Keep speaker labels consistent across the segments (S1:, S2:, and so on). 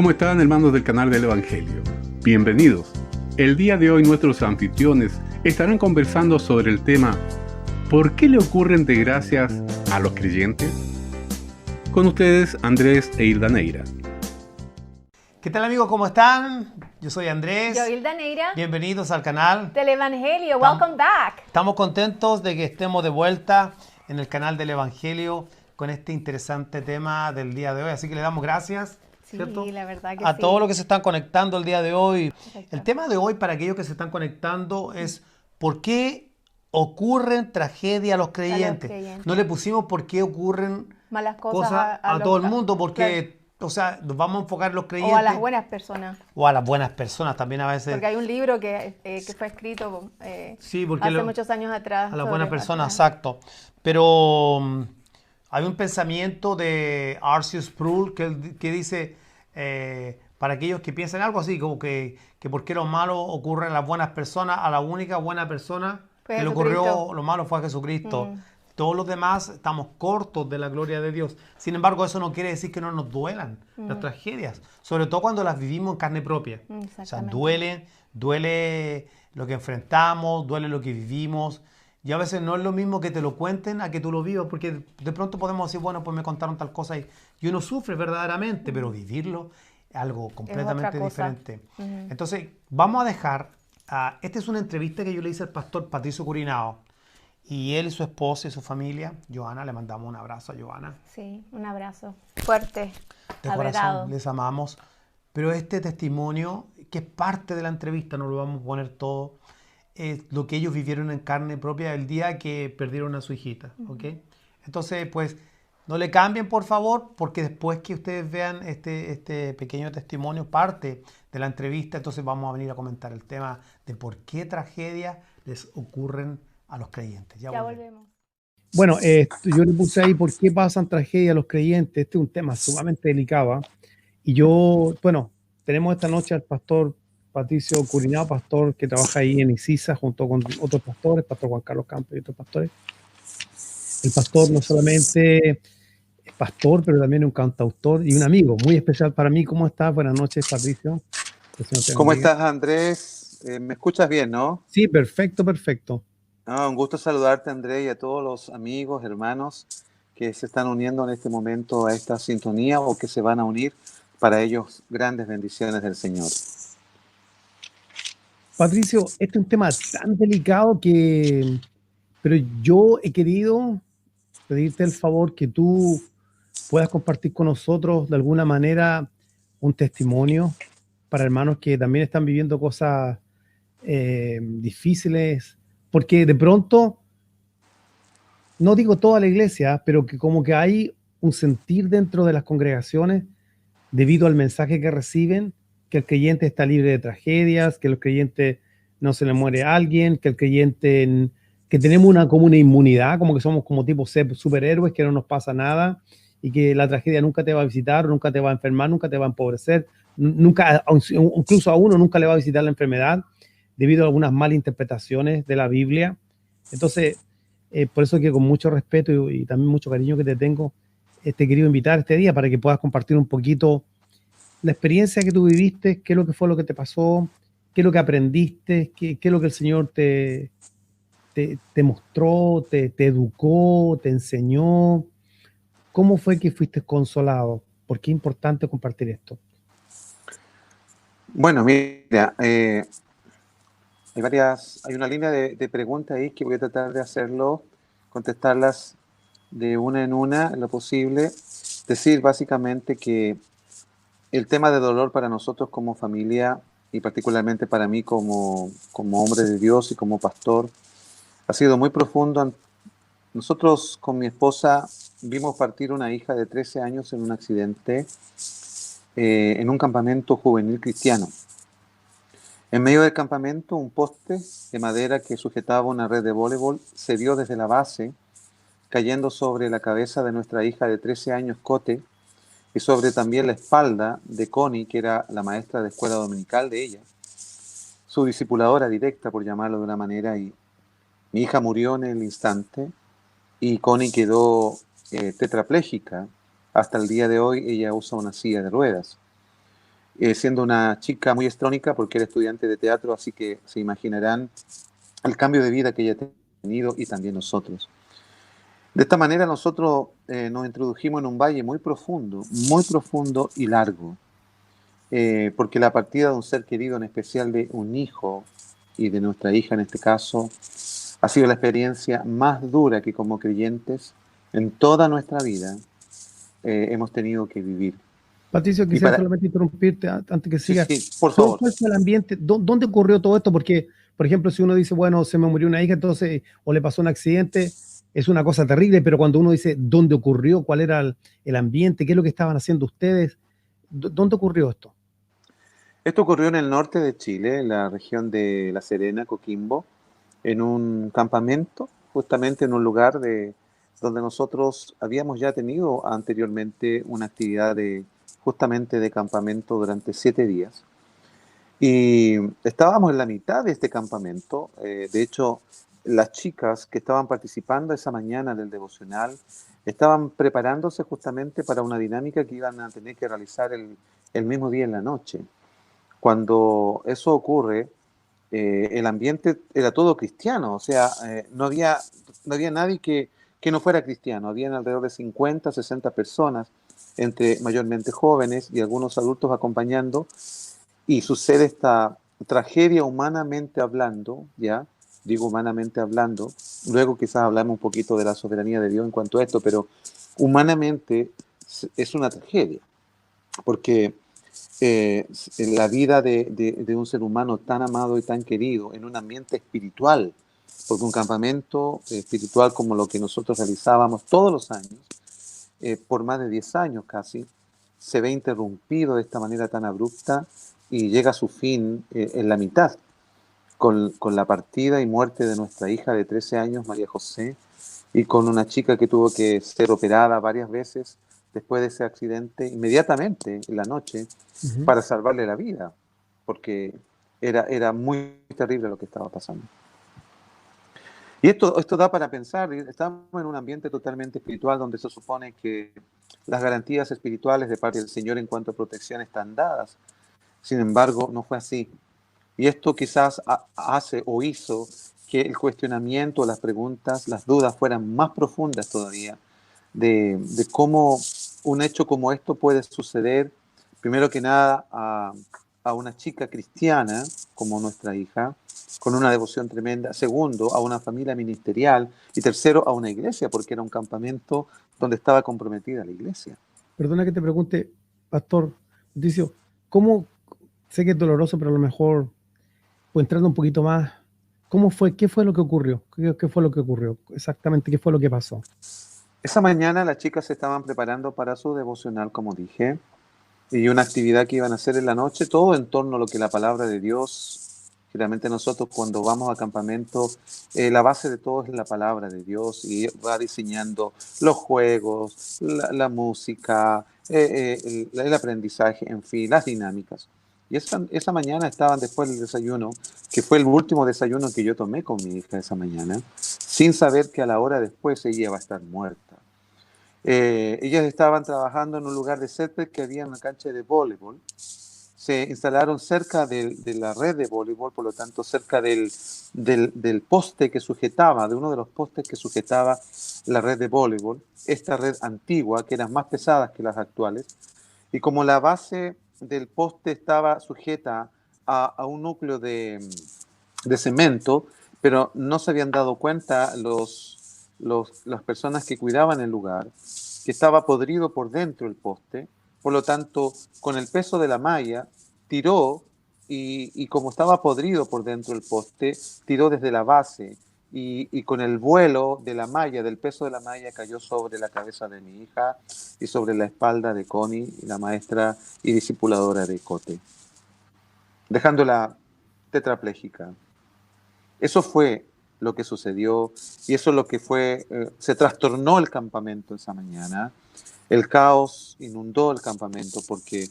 S1: ¿Cómo están, hermanos del canal del Evangelio? Bienvenidos. El día de hoy nuestros anfitriones estarán conversando sobre el tema ¿por qué le ocurren desgracias a los creyentes? Con ustedes, Andrés e Hilda Neira.
S2: ¿Qué tal, amigos? ¿Cómo están? Yo soy Andrés.
S3: Yo, Hilda Neira.
S2: Bienvenidos al canal
S3: del Evangelio. Welcome back.
S2: Estamos contentos de que estemos de vuelta en el canal del Evangelio con este interesante tema del día de hoy. Así que le damos gracias,
S3: Sí,
S2: ¿cierto?
S3: la verdad que
S2: a
S3: sí.
S2: todos los que se están conectando el día de hoy.
S3: Correcto.
S2: El tema de hoy, para aquellos que se están conectando, es ¿por qué ocurren tragedias a los creyentes?
S3: creyentes.
S2: No le pusimos por qué ocurren
S3: Malas
S2: cosas a
S3: los-
S2: todo el mundo, porque,
S3: claro,
S2: o sea, nos vamos a enfocar en los creyentes.
S3: o a las buenas personas.
S2: O a las buenas personas también a veces.
S3: Porque hay un libro que fue escrito
S2: Sí, porque
S3: hace muchos años atrás.
S2: a las
S3: sobre-
S2: buenas personas, exacto. Pero hay un pensamiento de R.C. Sproul que dice, para aquellos que piensan algo así, como que por qué lo malo ocurre en las buenas personas, a la única buena persona
S3: Fue
S2: que le
S3: Jesucristo.
S2: ocurrió lo malo fue a Jesucristo. Todos los demás estamos cortos de la gloria de Dios. Sin embargo, eso no quiere decir que no nos duelan las tragedias, sobre todo cuando las vivimos en carne propia. O sea,
S3: Exactamente.
S2: duele lo que enfrentamos, duele lo que vivimos. Y a veces no es lo mismo que te lo cuenten a que tú lo vivas, porque de pronto podemos decir, bueno, pues me contaron tal cosa y uno sufre verdaderamente, pero vivirlo es algo completamente
S3: cosa.
S2: diferente. Entonces, vamos a dejar, esta es una entrevista que yo le hice al pastor Patricio Curinao, y él y su esposa y su familia, Joana, le mandamos un abrazo a Joana.
S3: Sí, un abrazo fuerte,
S2: De
S3: apretado.
S2: corazón, les amamos. Pero este testimonio, que es parte de la entrevista, no lo vamos a poner todo, es lo que ellos vivieron en carne propia el día que perdieron a su hijita, ¿ok? Entonces, pues, no le cambien, por favor, porque después que ustedes vean este pequeño testimonio, parte de la entrevista, entonces vamos a venir a comentar el tema de por qué tragedias les ocurren a los creyentes.
S3: Ya volvemos.
S4: Bueno, yo le puse ahí por qué pasan tragedias a los creyentes. Este es un tema sumamente delicado. Y yo, bueno, tenemos esta noche al pastor Patricio Curinao, pastor que trabaja ahí en Isisa junto con otros pastores, pastor Juan Carlos Campos y otros pastores. El pastor no solamente es pastor, pero también es un cantautor y un amigo muy especial para mí. ¿Cómo estás? Buenas noches, Patricio. Que el Señor te
S5: ¿Cómo
S4: bendiga.
S5: estás, Andrés? ¿Me escuchas bien, no?
S4: Sí, perfecto, perfecto.
S5: Un gusto saludarte, Andrés, y a todos los amigos, hermanos que se están uniendo en este momento a esta sintonía o que se van a unir. Para ellos, grandes bendiciones del Señor.
S4: Patricio, este es un tema tan delicado pero yo he querido pedirte el favor que tú puedas compartir con nosotros de alguna manera un testimonio para hermanos que también están viviendo cosas difíciles, porque de pronto, no digo toda la iglesia, pero que como que hay un sentir dentro de las congregaciones debido al mensaje que reciben, que el creyente está libre de tragedias, que el creyente no se le muere a alguien, que el creyente, que tenemos como una inmunidad, como que somos como tipo superhéroes, que no nos pasa nada y que la tragedia nunca te va a visitar, nunca te va a enfermar, nunca te va a empobrecer, nunca, incluso a uno nunca le va a visitar la enfermedad debido a algunas malas interpretaciones de la Biblia. Entonces, por eso que con mucho respeto y también mucho cariño que te tengo, te he querido invitar este día para que puedas compartir un poquito la experiencia que tú viviste, qué es lo que fue lo que te pasó, qué es lo que aprendiste, qué es lo que el Señor te mostró, te educó, te enseñó. ¿Cómo fue que fuiste consolado? ¿Por qué es importante compartir esto?
S5: Bueno, mira, hay una línea de preguntas ahí que voy a tratar de contestarlas de una en una, en lo posible. Decir básicamente que el tema de dolor para nosotros como familia y particularmente para mí como hombre de Dios y como pastor ha sido muy profundo. Nosotros con mi esposa vimos partir una hija de 13 años en un accidente en un campamento juvenil cristiano. En medio del campamento, un poste de madera que sujetaba una red de voleibol se dio desde la base, cayendo sobre la cabeza de nuestra hija de 13 años, Cote, y sobre también la espalda de Connie, que era la maestra de escuela dominical de ella, su discipuladora directa, por llamarlo de una manera, y mi hija murió en el instante, y Connie quedó tetrapléjica. Hasta el día de hoy ella usa una silla de ruedas. siendo una chica muy estrónica porque era estudiante de teatro, así que se imaginarán el cambio de vida que ella ha tenido y también nosotros. De esta manera nosotros nos introdujimos en un valle muy profundo y largo, porque la partida de un ser querido, en especial de un hijo y de nuestra hija en este caso, ha sido la experiencia más dura que como creyentes en toda nuestra vida hemos tenido que vivir.
S4: Patricio, quisiera solamente interrumpirte antes que sigas.
S5: Sí, por favor.
S4: ¿Cuál fue el ambiente? ¿Dónde ocurrió todo esto? Porque, por ejemplo, si uno dice, bueno, se me murió una hija, entonces, o le pasó un accidente, es una cosa terrible, pero cuando uno dice dónde ocurrió, cuál era el ambiente, qué es lo que estaban haciendo ustedes, ¿dónde ocurrió esto?
S5: Esto ocurrió en el norte de Chile, en la región de La Serena, Coquimbo, en un campamento, justamente en un lugar donde nosotros habíamos ya tenido anteriormente una actividad justamente de campamento durante 7 días. Y estábamos en la mitad de este campamento. De hecho, las chicas que estaban participando esa mañana del devocional estaban preparándose justamente para una dinámica que iban a tener que realizar el mismo día en la noche. Cuando eso ocurre, el ambiente era todo cristiano, o sea, no había nadie que no fuera cristiano. Habían alrededor de 50, 60 personas, entre mayormente jóvenes y algunos adultos acompañando, y sucede esta tragedia humanamente hablando, ¿ya? Digo humanamente hablando, luego quizás hablamos un poquito de la soberanía de Dios en cuanto a esto, pero humanamente es una tragedia, porque la vida de un ser humano tan amado y tan querido en un ambiente espiritual, porque un campamento espiritual como lo que nosotros realizábamos todos los años, por más de 10 años casi, se ve interrumpido de esta manera tan abrupta y llega a su fin en la mitad, con la partida y muerte de nuestra hija de 13 años, María José, y con una chica que tuvo que ser operada varias veces después de ese accidente, inmediatamente en la noche, para salvarle la vida, porque era muy terrible lo que estaba pasando. Y esto da para pensar. Estamos en un ambiente totalmente espiritual donde se supone que las garantías espirituales de parte del Señor en cuanto a protección están dadas. Sin embargo, no fue así. Y esto quizás hace o hizo que el cuestionamiento, las preguntas, las dudas fueran más profundas todavía de cómo un hecho como esto puede suceder, primero que nada, a una chica cristiana como nuestra hija, con una devoción tremenda. Segundo, a una familia ministerial. Y tercero, a una iglesia, porque era un campamento donde estaba comprometida la iglesia.
S4: Perdona que te pregunte, Pastor Patricio, ¿cómo, sé que es doloroso, pero a lo mejor, pues entrando un poquito más, ¿cómo fue? ¿Qué fue lo que ocurrió? ¿Qué fue lo que ocurrió? Exactamente, ¿qué fue lo que pasó?
S5: Esa mañana las chicas se estaban preparando para su devocional, como dije, y una actividad que iban a hacer en la noche, todo en torno a lo que la palabra de Dios. Generalmente nosotros cuando vamos a campamento, la base de todo es la palabra de Dios y va diseñando los juegos, la música, el aprendizaje, en fin, las dinámicas. Y esa mañana estaban después del desayuno, que fue el último desayuno que yo tomé con mi hija esa mañana, sin saber que a la hora después ella iba a estar muerta. Ellas estaban trabajando en un lugar de césped que había una cancha de voleibol. Se instalaron cerca de la red de voleibol, por lo tanto cerca del poste que sujetaba, de uno de los postes que sujetaba la red de voleibol, esta red antigua, que eran más pesadas que las actuales, y como la base del poste estaba sujeta a un núcleo de cemento, pero no se habían dado cuenta las personas que cuidaban el lugar, que estaba podrido por dentro el poste. Por lo tanto, con el peso de la malla, tiró y como estaba podrido por dentro el poste, tiró desde la base y con el vuelo de la malla, del peso de la malla, cayó sobre la cabeza de mi hija y sobre la espalda de Connie, la maestra y discipuladora de Cote, dejándola tetrapléjica. Eso fue lo que sucedió y eso es lo que fue, se trastornó el campamento esa mañana. El caos inundó el campamento porque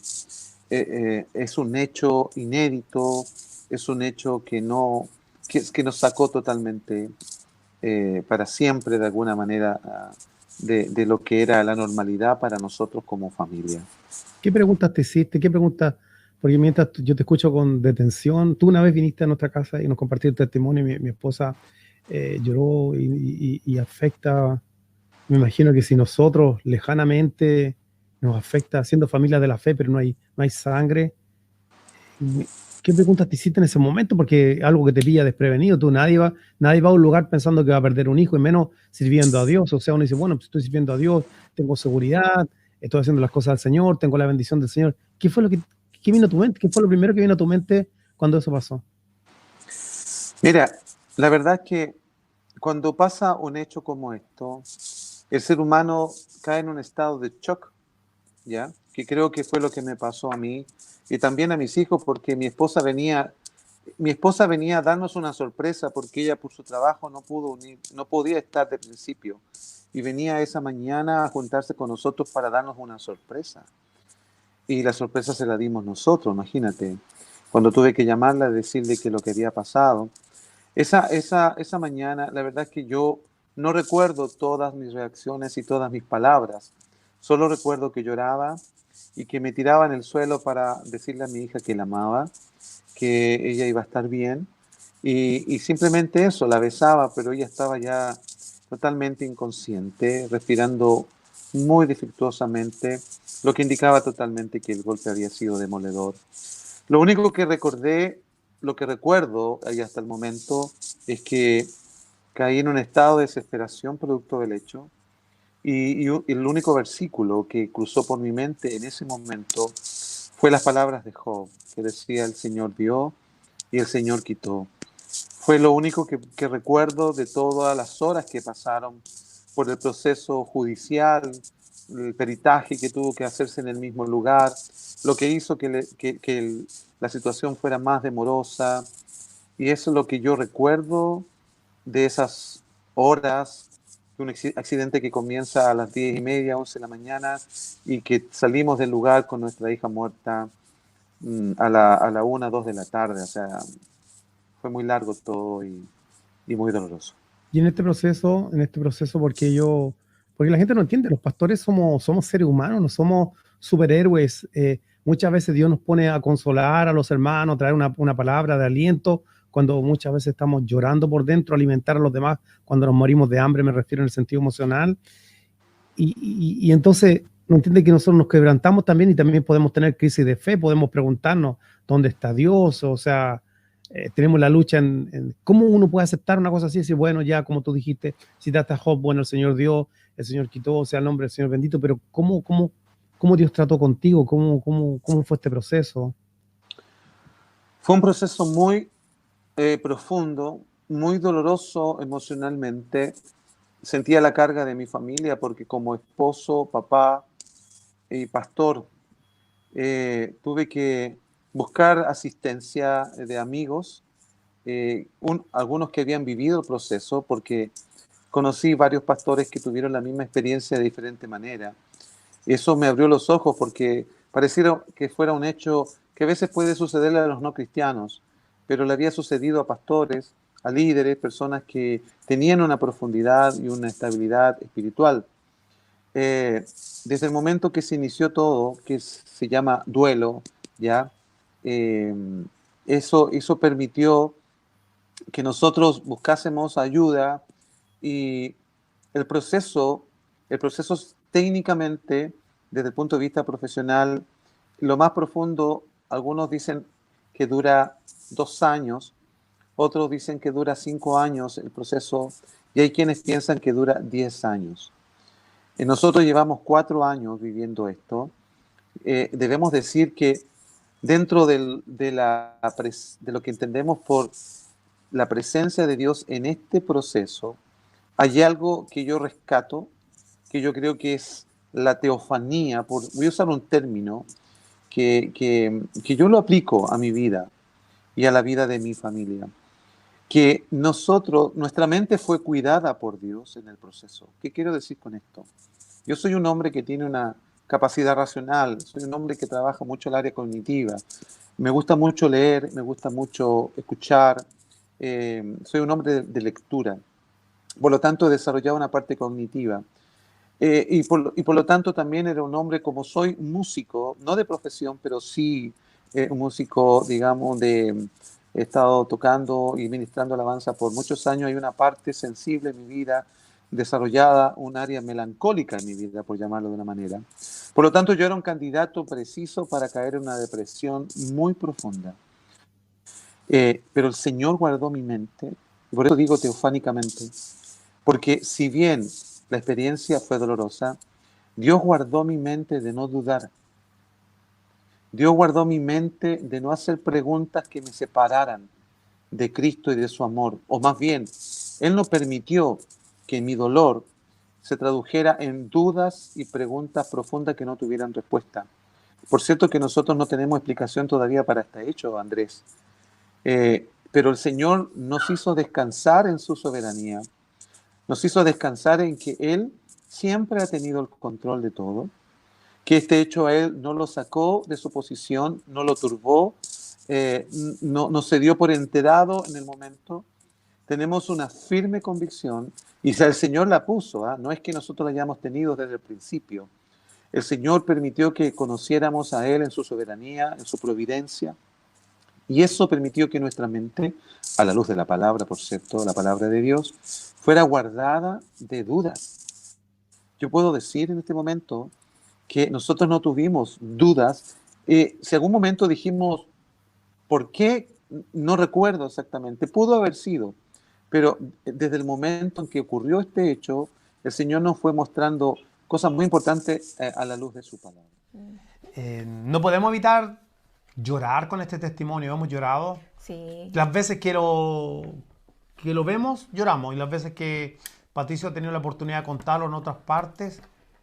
S5: es un hecho inédito, es un hecho que nos sacó totalmente para siempre de alguna manera de lo que era la normalidad para nosotros como familia.
S4: ¿Qué preguntas te hiciste? ¿Qué preguntas porque mientras yo te escucho con detención, tú una vez viniste a nuestra casa y nos compartiste el testimonio, mi esposa lloró y afecta, me imagino que si nosotros lejanamente nos afecta siendo familia de la fe, pero no hay sangre, ¿qué preguntas te hiciste en ese momento? Porque algo que te pilla desprevenido, nadie va a un lugar pensando que va a perder un hijo y menos sirviendo a Dios. O sea, uno dice, bueno, pues estoy sirviendo a Dios, tengo seguridad, estoy haciendo las cosas al Señor, tengo la bendición del Señor. ¿Qué vino a tu mente? ¿Qué fue lo primero que vino a tu mente cuando eso pasó?
S5: Mira, la verdad es que cuando pasa un hecho como esto, el ser humano cae en un estado de shock, ¿ya? Que creo que fue lo que me pasó a mí y también a mis hijos, porque mi esposa venía a darnos una sorpresa porque ella por su trabajo no podía estar de principio y venía esa mañana a juntarse con nosotros para darnos una sorpresa. Y la sorpresa se la dimos nosotros, imagínate. Cuando tuve que llamarla, decirle que lo que había pasado. Esa mañana, la verdad es que yo no recuerdo todas mis reacciones y todas mis palabras. Solo recuerdo que lloraba y que me tiraba en el suelo para decirle a mi hija que la amaba, que ella iba a estar bien. Y simplemente eso, la besaba, pero ella estaba ya totalmente inconsciente, respirando muy dificultosamente, lo que indicaba totalmente que el golpe había sido demoledor. Lo único que recordé, lo que recuerdo ahí hasta el momento, es que caí en un estado de desesperación producto del hecho. Y el único versículo que cruzó por mi mente en ese momento fue las palabras de Job, que decía: el Señor dio y el Señor quitó. Fue lo único que recuerdo de todas las horas que pasaron por el proceso judicial, el peritaje que tuvo que hacerse en el mismo lugar, lo que hizo que la situación fuera más demorosa. Y eso es lo que yo recuerdo de esas horas, un accidente que comienza a las 10:30, 11 de la mañana, y que salimos del lugar con nuestra hija muerta a la 1, 2 de la tarde. O sea, fue muy largo todo y muy doloroso.
S4: Y en este proceso, porque la gente no entiende, los pastores somos seres humanos, no somos superhéroes. Muchas veces Dios nos pone a consolar a los hermanos, traer una palabra de aliento, cuando muchas veces estamos llorando por dentro, alimentar a los demás, cuando nos morimos de hambre, me refiero en el sentido emocional. Y entonces, no entiende que nosotros nos quebrantamos también y también podemos tener crisis de fe, podemos preguntarnos, ¿dónde está Dios? O sea, tenemos la lucha en cómo uno puede aceptar una cosa así y decir, bueno, ya como tú dijiste, citaste a Job, bueno, el Señor dio, el Señor quitó, sea el nombre del Señor bendito, pero ¿cómo Dios trató contigo? ¿Cómo fue este proceso?
S5: Fue un proceso muy profundo, muy doloroso emocionalmente. Sentía la carga de mi familia porque como esposo, papá y pastor tuve que buscar asistencia de amigos, algunos que habían vivido el proceso, porque conocí varios pastores que tuvieron la misma experiencia de diferente manera. Eso me abrió los ojos porque pareciera que fuera un hecho que a veces puede sucederle a los no cristianos, pero le había sucedido a pastores, a líderes, personas que tenían una profundidad y una estabilidad espiritual. Desde el momento que se inició todo, que se llama duelo, ¿ya? Eh, eso permitió que nosotros buscásemos ayuda y el proceso técnicamente, desde el punto de vista profesional, lo más profundo, algunos dicen que dura 2 años, otros dicen que dura 5 años el proceso, y hay quienes piensan que dura 10 años. Nosotros llevamos 4 años viviendo esto. Debemos decir que dentro de lo que entendemos por la presencia de Dios en este proceso, hay algo que yo rescato, que yo creo que es la teofanía. Voy a usar un término que yo lo aplico a mi vida y a la vida de mi familia. Que nuestra mente fue cuidada por Dios en el proceso. ¿Qué quiero decir con esto? Yo soy un hombre que tiene una capacidad racional, soy un hombre que trabaja mucho el área cognitiva, me gusta mucho leer, me gusta mucho escuchar, soy un hombre de lectura, por lo tanto he desarrollado una parte cognitiva. Y por lo tanto también era un hombre, como soy músico, no de profesión, pero sí un músico, digamos, he estado tocando y ministrando alabanza por muchos años. Hay una parte sensible en mi vida, desarrollada, un área melancólica en mi vida, por llamarlo de una manera. Por lo tanto, yo era un candidato preciso para caer en una depresión muy profunda. Pero el Señor guardó mi mente, y por eso digo teofánicamente, porque si bien la experiencia fue dolorosa, Dios guardó mi mente de no dudar. Dios guardó mi mente de no hacer preguntas que me separaran de Cristo y de su amor. O más bien, Él no permitió que mi dolor se tradujera en dudas y preguntas profundas que no tuvieran respuesta. Por cierto que nosotros no tenemos explicación todavía para este hecho, Andrés. Pero el Señor nos hizo descansar en su soberanía. Nos hizo descansar en que Él siempre ha tenido el control de todo, que este hecho a Él no lo sacó de su posición, no lo turbó, no se dio por enterado en el momento. Tenemos una firme convicción, y si el Señor la puso, no es que nosotros la hayamos tenido desde el principio. El Señor permitió que conociéramos a Él en su soberanía, en su providencia, y eso permitió que nuestra mente, a la luz de la palabra, por cierto, la palabra de Dios, fuera guardada de dudas. Yo puedo decir en este momento que nosotros no tuvimos dudas. Si algún momento dijimos, ¿por qué? No recuerdo exactamente. Pudo haber sido, pero desde el momento en que ocurrió este hecho, el Señor nos fue mostrando cosas muy importantes a la luz de su palabra.
S2: No podemos evitar llorar con este testimonio. Hemos llorado.
S3: Sí.
S2: Las veces que lo vemos, lloramos. Y las veces que Patricio ha tenido la oportunidad de contarlo en otras partes,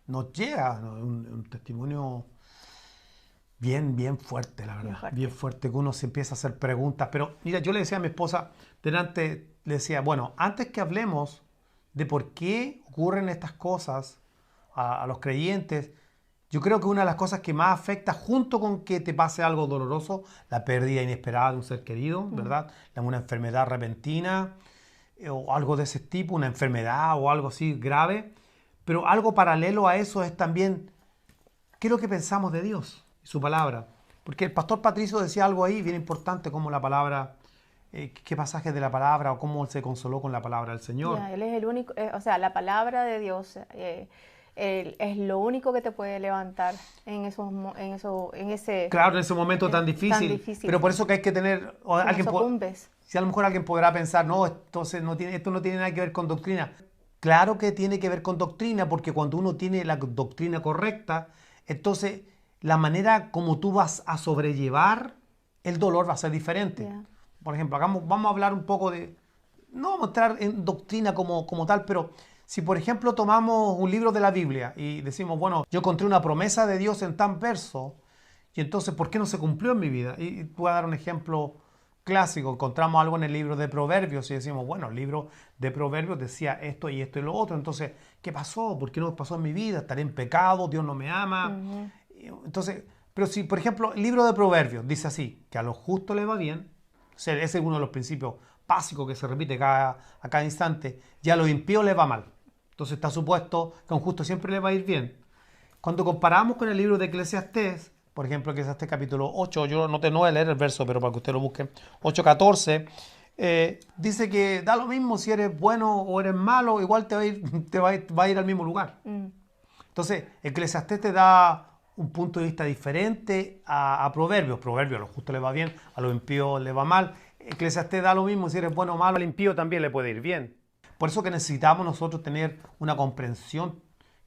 S2: nos llega, ¿no? Un testimonio bien fuerte, la verdad. Bien fuerte, que uno se empieza a hacer preguntas. Pero mira, yo le decía a mi esposa, delante, le decía, bueno, antes que hablemos de por qué ocurren estas cosas a los creyentes, yo creo que una de las cosas que más afecta, junto con que te pase algo doloroso, la pérdida inesperada de un ser querido, ¿verdad? Una enfermedad repentina o algo de ese tipo, una enfermedad o algo así grave. Pero algo paralelo a eso es también qué es lo que pensamos de Dios y su palabra. Porque el pastor Patricio decía algo ahí bien importante, como la palabra, qué pasajes de la palabra o cómo él se consoló con la palabra del Señor.
S3: Él es el único, o sea, la palabra de Dios es lo único que te puede levantar en ese
S2: claro, en ese momento tan difícil. Pero por eso que hay que tener si a lo mejor alguien podrá pensar, no, entonces esto no tiene nada que ver con doctrina. Claro que tiene que ver con doctrina, porque cuando uno tiene la doctrina correcta, entonces la manera como tú vas a sobrellevar el dolor va a ser diferente. Yeah. Por ejemplo, vamos a hablar un poco de, no vamos a entrar en doctrina como tal, pero si por ejemplo tomamos un libro de la Biblia y decimos, bueno, yo encontré una promesa de Dios en tan verso, y entonces, ¿por qué no se cumplió en mi vida? Y voy a dar un ejemplo clásico. Encontramos algo en el libro de Proverbios y decimos, bueno, el libro de Proverbios decía esto y esto y lo otro. Entonces, ¿qué pasó? ¿Por qué no pasó en mi vida? ¿Estaré en pecado? ¿Dios no me ama? Uh-huh. Entonces, pero si, por ejemplo, el libro de Proverbios dice así, que a los justos les va bien, o sea, ese es uno de los principios básicos que se repite a cada instante, y a los impíos les va mal. Entonces está supuesto que a un justo siempre le va a ir bien. Cuando comparamos con el libro de Eclesiastés, por ejemplo, Eclesiastés capítulo 8, yo no voy a leer el verso, pero para que usted lo busque, 8:14, dice que da lo mismo si eres bueno o eres malo, igual te va a ir al mismo lugar. Entonces, Eclesiastés te da un punto de vista diferente a Proverbios. Proverbios a los justos les va bien, a los impíos les va mal. Eclesiastés da lo mismo si eres bueno o malo, al impío también le puede ir bien. Por eso que necesitamos nosotros tener una comprensión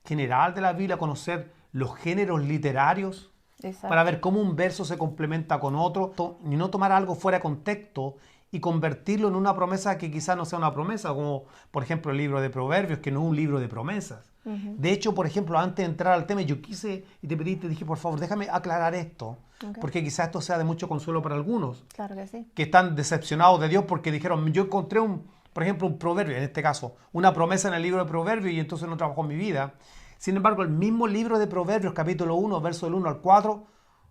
S2: general de la Biblia, conocer los géneros literarios. Exacto. Para ver cómo un verso se complementa con otro y no tomar algo fuera de contexto y convertirlo en una promesa que quizás no sea una promesa, como por ejemplo el libro de Proverbios, que no es un libro de promesas. Uh-huh. De hecho, por ejemplo, antes de entrar al tema, yo quise y te dije, por favor, déjame aclarar esto, porque quizás esto sea de mucho consuelo para algunos.
S3: Claro que sí.
S2: Que están decepcionados de Dios porque dijeron, yo encontré por ejemplo, un proverbio, en este caso, una promesa en el libro de Proverbios y entonces no trabajó en mi vida. Sin embargo, el mismo libro de Proverbios, capítulo 1, verso del 1 al 4,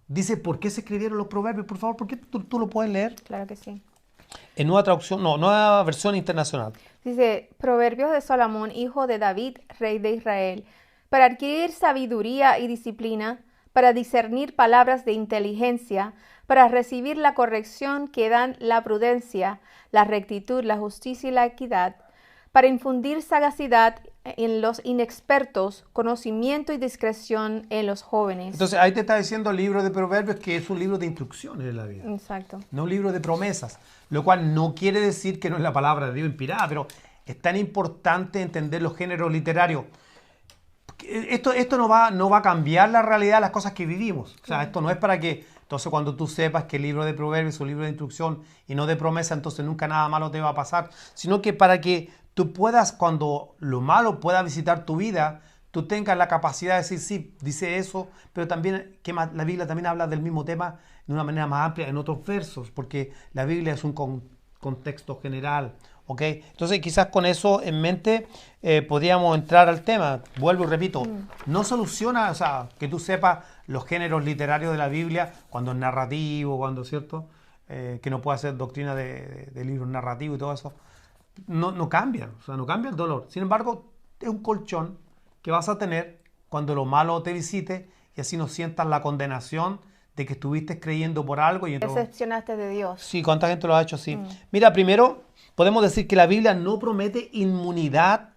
S2: dice por qué se escribieron los proverbios. Por favor, ¿por qué tú lo puedes leer?
S3: Claro que sí.
S2: En nueva traducción, nueva versión internacional.
S3: Dice, Proverbios de Salomón, hijo de David, rey de Israel, para adquirir sabiduría y disciplina, para discernir palabras de inteligencia, para recibir la corrección que dan la prudencia, la rectitud, la justicia y la equidad, para infundir sagacidad en los inexpertos, conocimiento y discreción en los jóvenes.
S2: Entonces ahí te está diciendo el libro de Proverbios que es un libro de instrucciones de la vida.
S3: Exacto.
S2: No un libro de promesas, lo cual no quiere decir que no es la palabra de Dios inspirada, pero es tan importante entender los géneros literarios. Esto no va a cambiar la realidad de las cosas que vivimos. O sea, esto no es para que, entonces cuando tú sepas que el libro de Proverbios es un libro de instrucción y no de promesa, entonces nunca nada malo te va a pasar, sino que para que tú puedas, cuando lo malo pueda visitar tu vida, tú tengas la capacidad de decir, sí, dice eso, pero también que la Biblia también habla del mismo tema de una manera más amplia en otros versos, porque la Biblia es un contexto general, ¿ok? Entonces quizás con eso en mente podríamos entrar al tema. Vuelvo y repito, no soluciona, o sea, que tú sepas los géneros literarios de la Biblia, cuando es narrativo, cuando, ¿cierto? Que no puede ser doctrina de libros narrativos y todo eso. No cambia, o sea, no cambia el dolor. Sin embargo, es un colchón que vas a tener cuando lo malo te visite y así no sientas la condenación de que estuviste creyendo por algo. Y
S3: Decepcionaste de Dios.
S2: Sí, ¿cuánta gente lo ha hecho así? Mira, primero podemos decir que la Biblia no promete inmunidad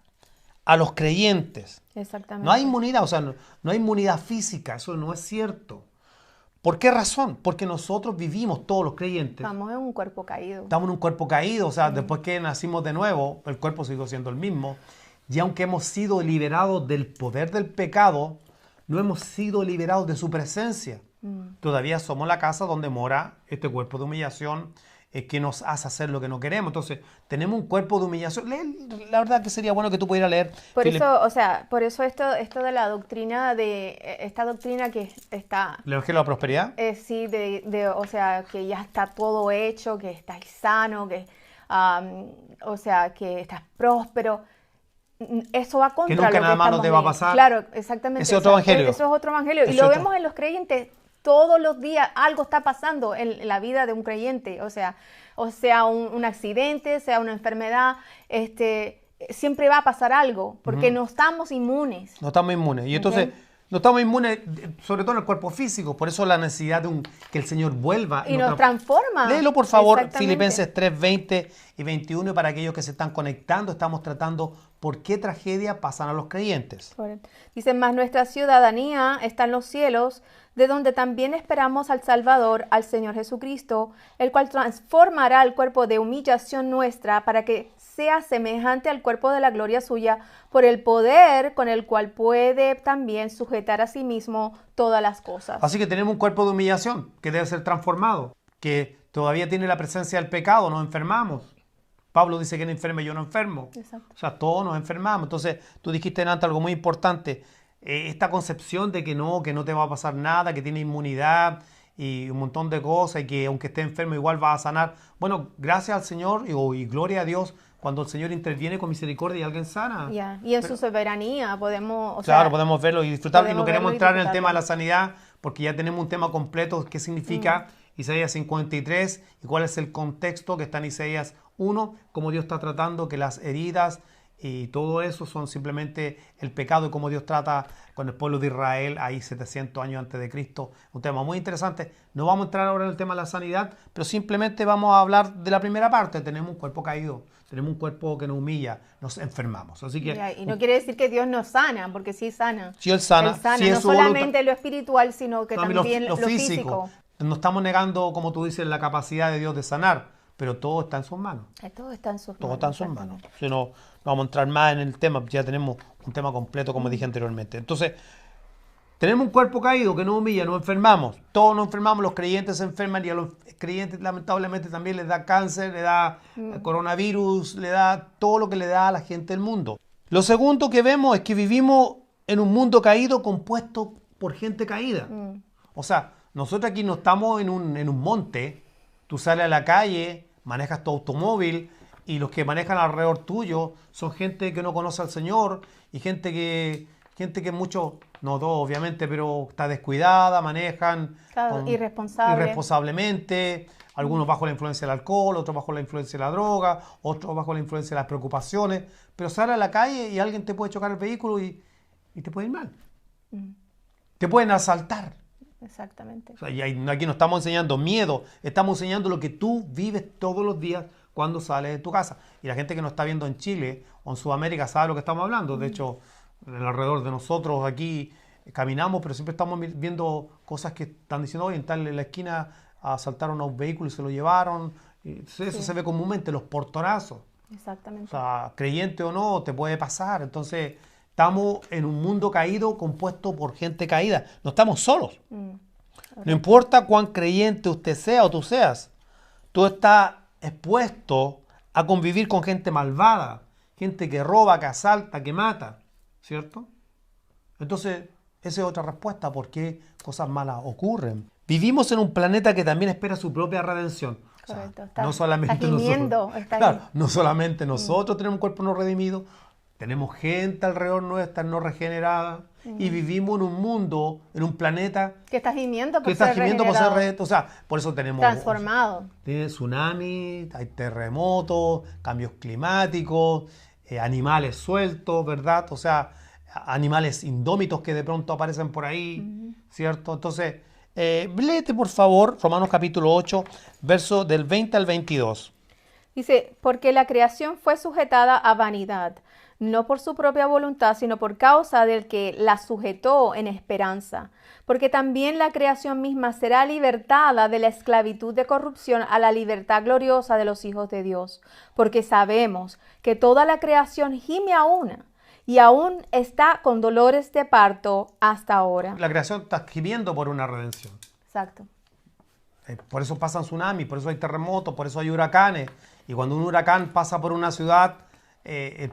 S2: a los creyentes.
S3: Exactamente.
S2: No hay inmunidad, o sea, no hay inmunidad física, eso no es cierto. ¿Por qué razón? Porque nosotros vivimos, todos los creyentes.
S3: Estamos en un cuerpo caído.
S2: Estamos en un cuerpo caído, o sea, después que nacimos de nuevo, el cuerpo sigue siendo el mismo. Y aunque hemos sido liberados del poder del pecado, no hemos sido liberados de su presencia. Todavía somos la casa donde mora este cuerpo de humillación que nos hace hacer lo que no queremos. Entonces, tenemos un cuerpo de humillación. La verdad que sería bueno que tú pudieras leer.
S3: Por eso esto de la doctrina, esta doctrina que está...
S2: ¿El Evangelio de la Prosperidad?
S3: Sí, o sea, que ya está todo hecho, que estás sano, que, o sea, que estás próspero. Eso va contra
S2: que nunca
S3: lo que
S2: nada malo
S3: estamos
S2: te va a
S3: viendo.
S2: pasar.
S3: Claro, exactamente.
S2: Ese es otro evangelio.
S3: Eso es otro evangelio. Y
S2: Ese
S3: lo
S2: otro.
S3: vemos en los creyentes. Todos los días algo está pasando en la vida de un creyente. O sea un accidente, sea una enfermedad, siempre va a pasar algo, porque no estamos inmunes.
S2: No estamos inmunes. Y entonces, no estamos inmunes, sobre todo en el cuerpo físico. Por eso la necesidad de que el Señor vuelva.
S3: Y nos transforma.
S2: Léelo, por favor,
S3: Exactamente.
S2: Filipenses 3, 20 y 21. Y para aquellos que se están conectando, estamos tratando por qué tragedia pasan a los creyentes.
S3: Correcto. Dice, más nuestra ciudadanía está en los cielos, de donde también esperamos al Salvador, al Señor Jesucristo, el cual transformará el cuerpo de humillación nuestra para que sea semejante al cuerpo de la gloria suya, por el poder con el cual puede también sujetar a sí mismo todas las cosas.
S2: Así que tenemos un cuerpo de humillación que debe ser transformado, que todavía tiene la presencia del pecado, nos enfermamos. Pablo dice que no enferme, yo no enfermo.
S3: Exacto.
S2: O sea, todos nos enfermamos. Entonces, tú dijiste antes algo muy importante. Esta concepción de que no te va a pasar nada, que tiene inmunidad y un montón de cosas y que aunque esté enfermo igual va a sanar. Bueno, gracias al Señor y gloria a Dios cuando el Señor interviene con misericordia y alguien sana.
S3: Yeah. Y en su soberanía podemos...
S2: podemos verlo y disfrutar. Y no queremos entrar en el tema de la
S3: disfrutarlo.
S2: sanidad porque ya tenemos un tema completo. ¿Qué significa Isaías 53 y cuál es el contexto que está en Isaías 1? Cómo Dios está tratando que las heridas y todo eso son simplemente el pecado y cómo Dios trata con el pueblo de Israel ahí 700 años antes de Cristo. Un tema muy interesante. No vamos a entrar ahora en el tema de la sanidad, pero simplemente vamos a hablar de la primera parte. Tenemos un cuerpo caído, tenemos un cuerpo que nos humilla, nos enfermamos. Así que,
S3: Y no quiere decir que Dios nos sana, porque sí sana.
S2: si Él sana, si es
S3: no
S2: su voluntad,
S3: solamente lo espiritual, sino que también lo físico.
S2: No estamos negando, como tú dices, la capacidad de Dios de sanar, pero todo está en sus manos.
S3: Todo está en sus manos.
S2: Todo está en sus manos. Si no vamos a entrar más en el tema, ya tenemos un tema completo, como dije anteriormente. Entonces, tenemos un cuerpo caído que nos humilla, nos enfermamos. Todos nos enfermamos, los creyentes se enferman y a los creyentes lamentablemente también les da cáncer, les da coronavirus, le da todo lo que le da a la gente del mundo. Lo segundo que vemos es que vivimos en un mundo caído compuesto por gente caída. O sea, nosotros aquí no estamos en un monte. Tú sales a la calle, manejas tu automóvil y los que manejan alrededor tuyo son gente que no conoce al Señor y gente que mucho, no todos obviamente, pero está descuidada, manejan irresponsablemente, algunos bajo la influencia del alcohol, otros bajo la influencia de la droga, otros bajo la influencia de las preocupaciones, pero sales a la calle y alguien te puede chocar el vehículo y te puede ir mal. Te pueden asaltar.
S3: Exactamente.
S2: O sea, y aquí no estamos enseñando miedo, estamos enseñando lo que tú vives todos los días cuando sales de tu casa. Y la gente que nos está viendo en Chile o en Sudamérica sabe lo que estamos hablando. De hecho, alrededor de nosotros aquí caminamos, pero siempre estamos viendo cosas que están diciendo, hoy en tal en la esquina asaltaron a un vehículo y se lo llevaron. Eso se ve comúnmente, los portonazos.
S3: Exactamente.
S2: O sea, creyente o no, te puede pasar. Entonces, estamos en un mundo caído compuesto por gente caída. No estamos solos. No importa cuán creyente usted sea o tú seas, tú estás expuesto a convivir con gente malvada, gente que roba, que asalta, que mata, ¿cierto? Entonces, esa es otra respuesta, ¿por qué cosas malas ocurren? Vivimos en un planeta que también espera su propia redención.
S3: Correcto.
S2: O sea, no solamente nosotros. No solamente nosotros tenemos un cuerpo no redimido, tenemos gente alrededor nuestra no regenerada y vivimos en un mundo, en un planeta
S3: que está gimiendo por
S2: ser
S3: regenerado.
S2: O sea, por eso tenemos
S3: transformado.
S2: Tiene tsunami, hay terremotos, cambios climáticos, animales sueltos, ¿verdad? O sea, animales indómitos que de pronto aparecen por ahí, ¿cierto? Entonces, léete por favor Romanos capítulo 8, verso del 20 al 22.
S3: Dice, porque la creación fue sujetada a vanidad, no por su propia voluntad, sino por causa del que la sujetó en esperanza. Porque también la creación misma será libertada de la esclavitud de corrupción a la libertad gloriosa de los hijos de Dios. Porque sabemos que toda la creación gime a una, y aún está con dolores de parto hasta ahora.
S2: La creación está gimiendo por una redención.
S3: Exacto.
S2: Por eso pasan tsunamis, por eso hay terremotos, por eso hay huracanes. Y cuando un huracán pasa por una ciudad,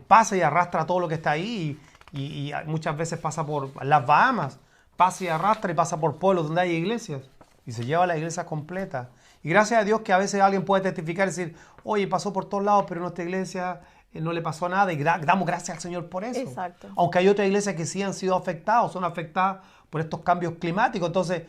S2: pasa y arrastra todo lo que está ahí. Y muchas veces pasa por las Bahamas, pasa y arrastra y pasa por pueblos donde hay iglesias. Y se lleva la iglesia completa. Y gracias a Dios que a veces alguien puede testificar y decir, oye, pasó por todos lados, pero en nuestra iglesia no le pasó nada. Y damos gracias al Señor por eso.
S3: Exacto.
S2: Aunque hay otras iglesias que sí han sido afectadas, son afectadas por estos cambios climáticos. Entonces,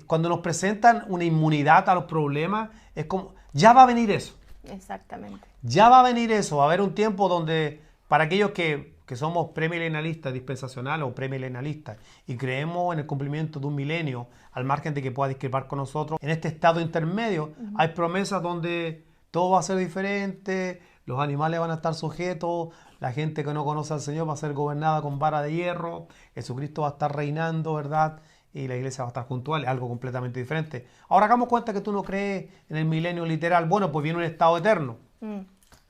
S2: cuando nos presentan una inmunidad a los problemas, es como, ya va a venir eso.
S3: Exactamente.
S2: Ya va a venir eso, va a haber un tiempo donde para aquellos que somos premilenalistas dispensacionales o premilenalistas y creemos en el cumplimiento de un milenio, al margen de que pueda discrepar con nosotros, en este estado intermedio hay promesas donde todo va a ser diferente, los animales van a estar sujetos, la gente que no conoce al Señor va a ser gobernada con vara de hierro, Jesucristo va a estar reinando, ¿verdad? Y la iglesia va a estar junto a él, algo completamente diferente. Ahora hagamos cuenta que tú no crees en el milenio literal. Bueno, pues viene un estado eterno,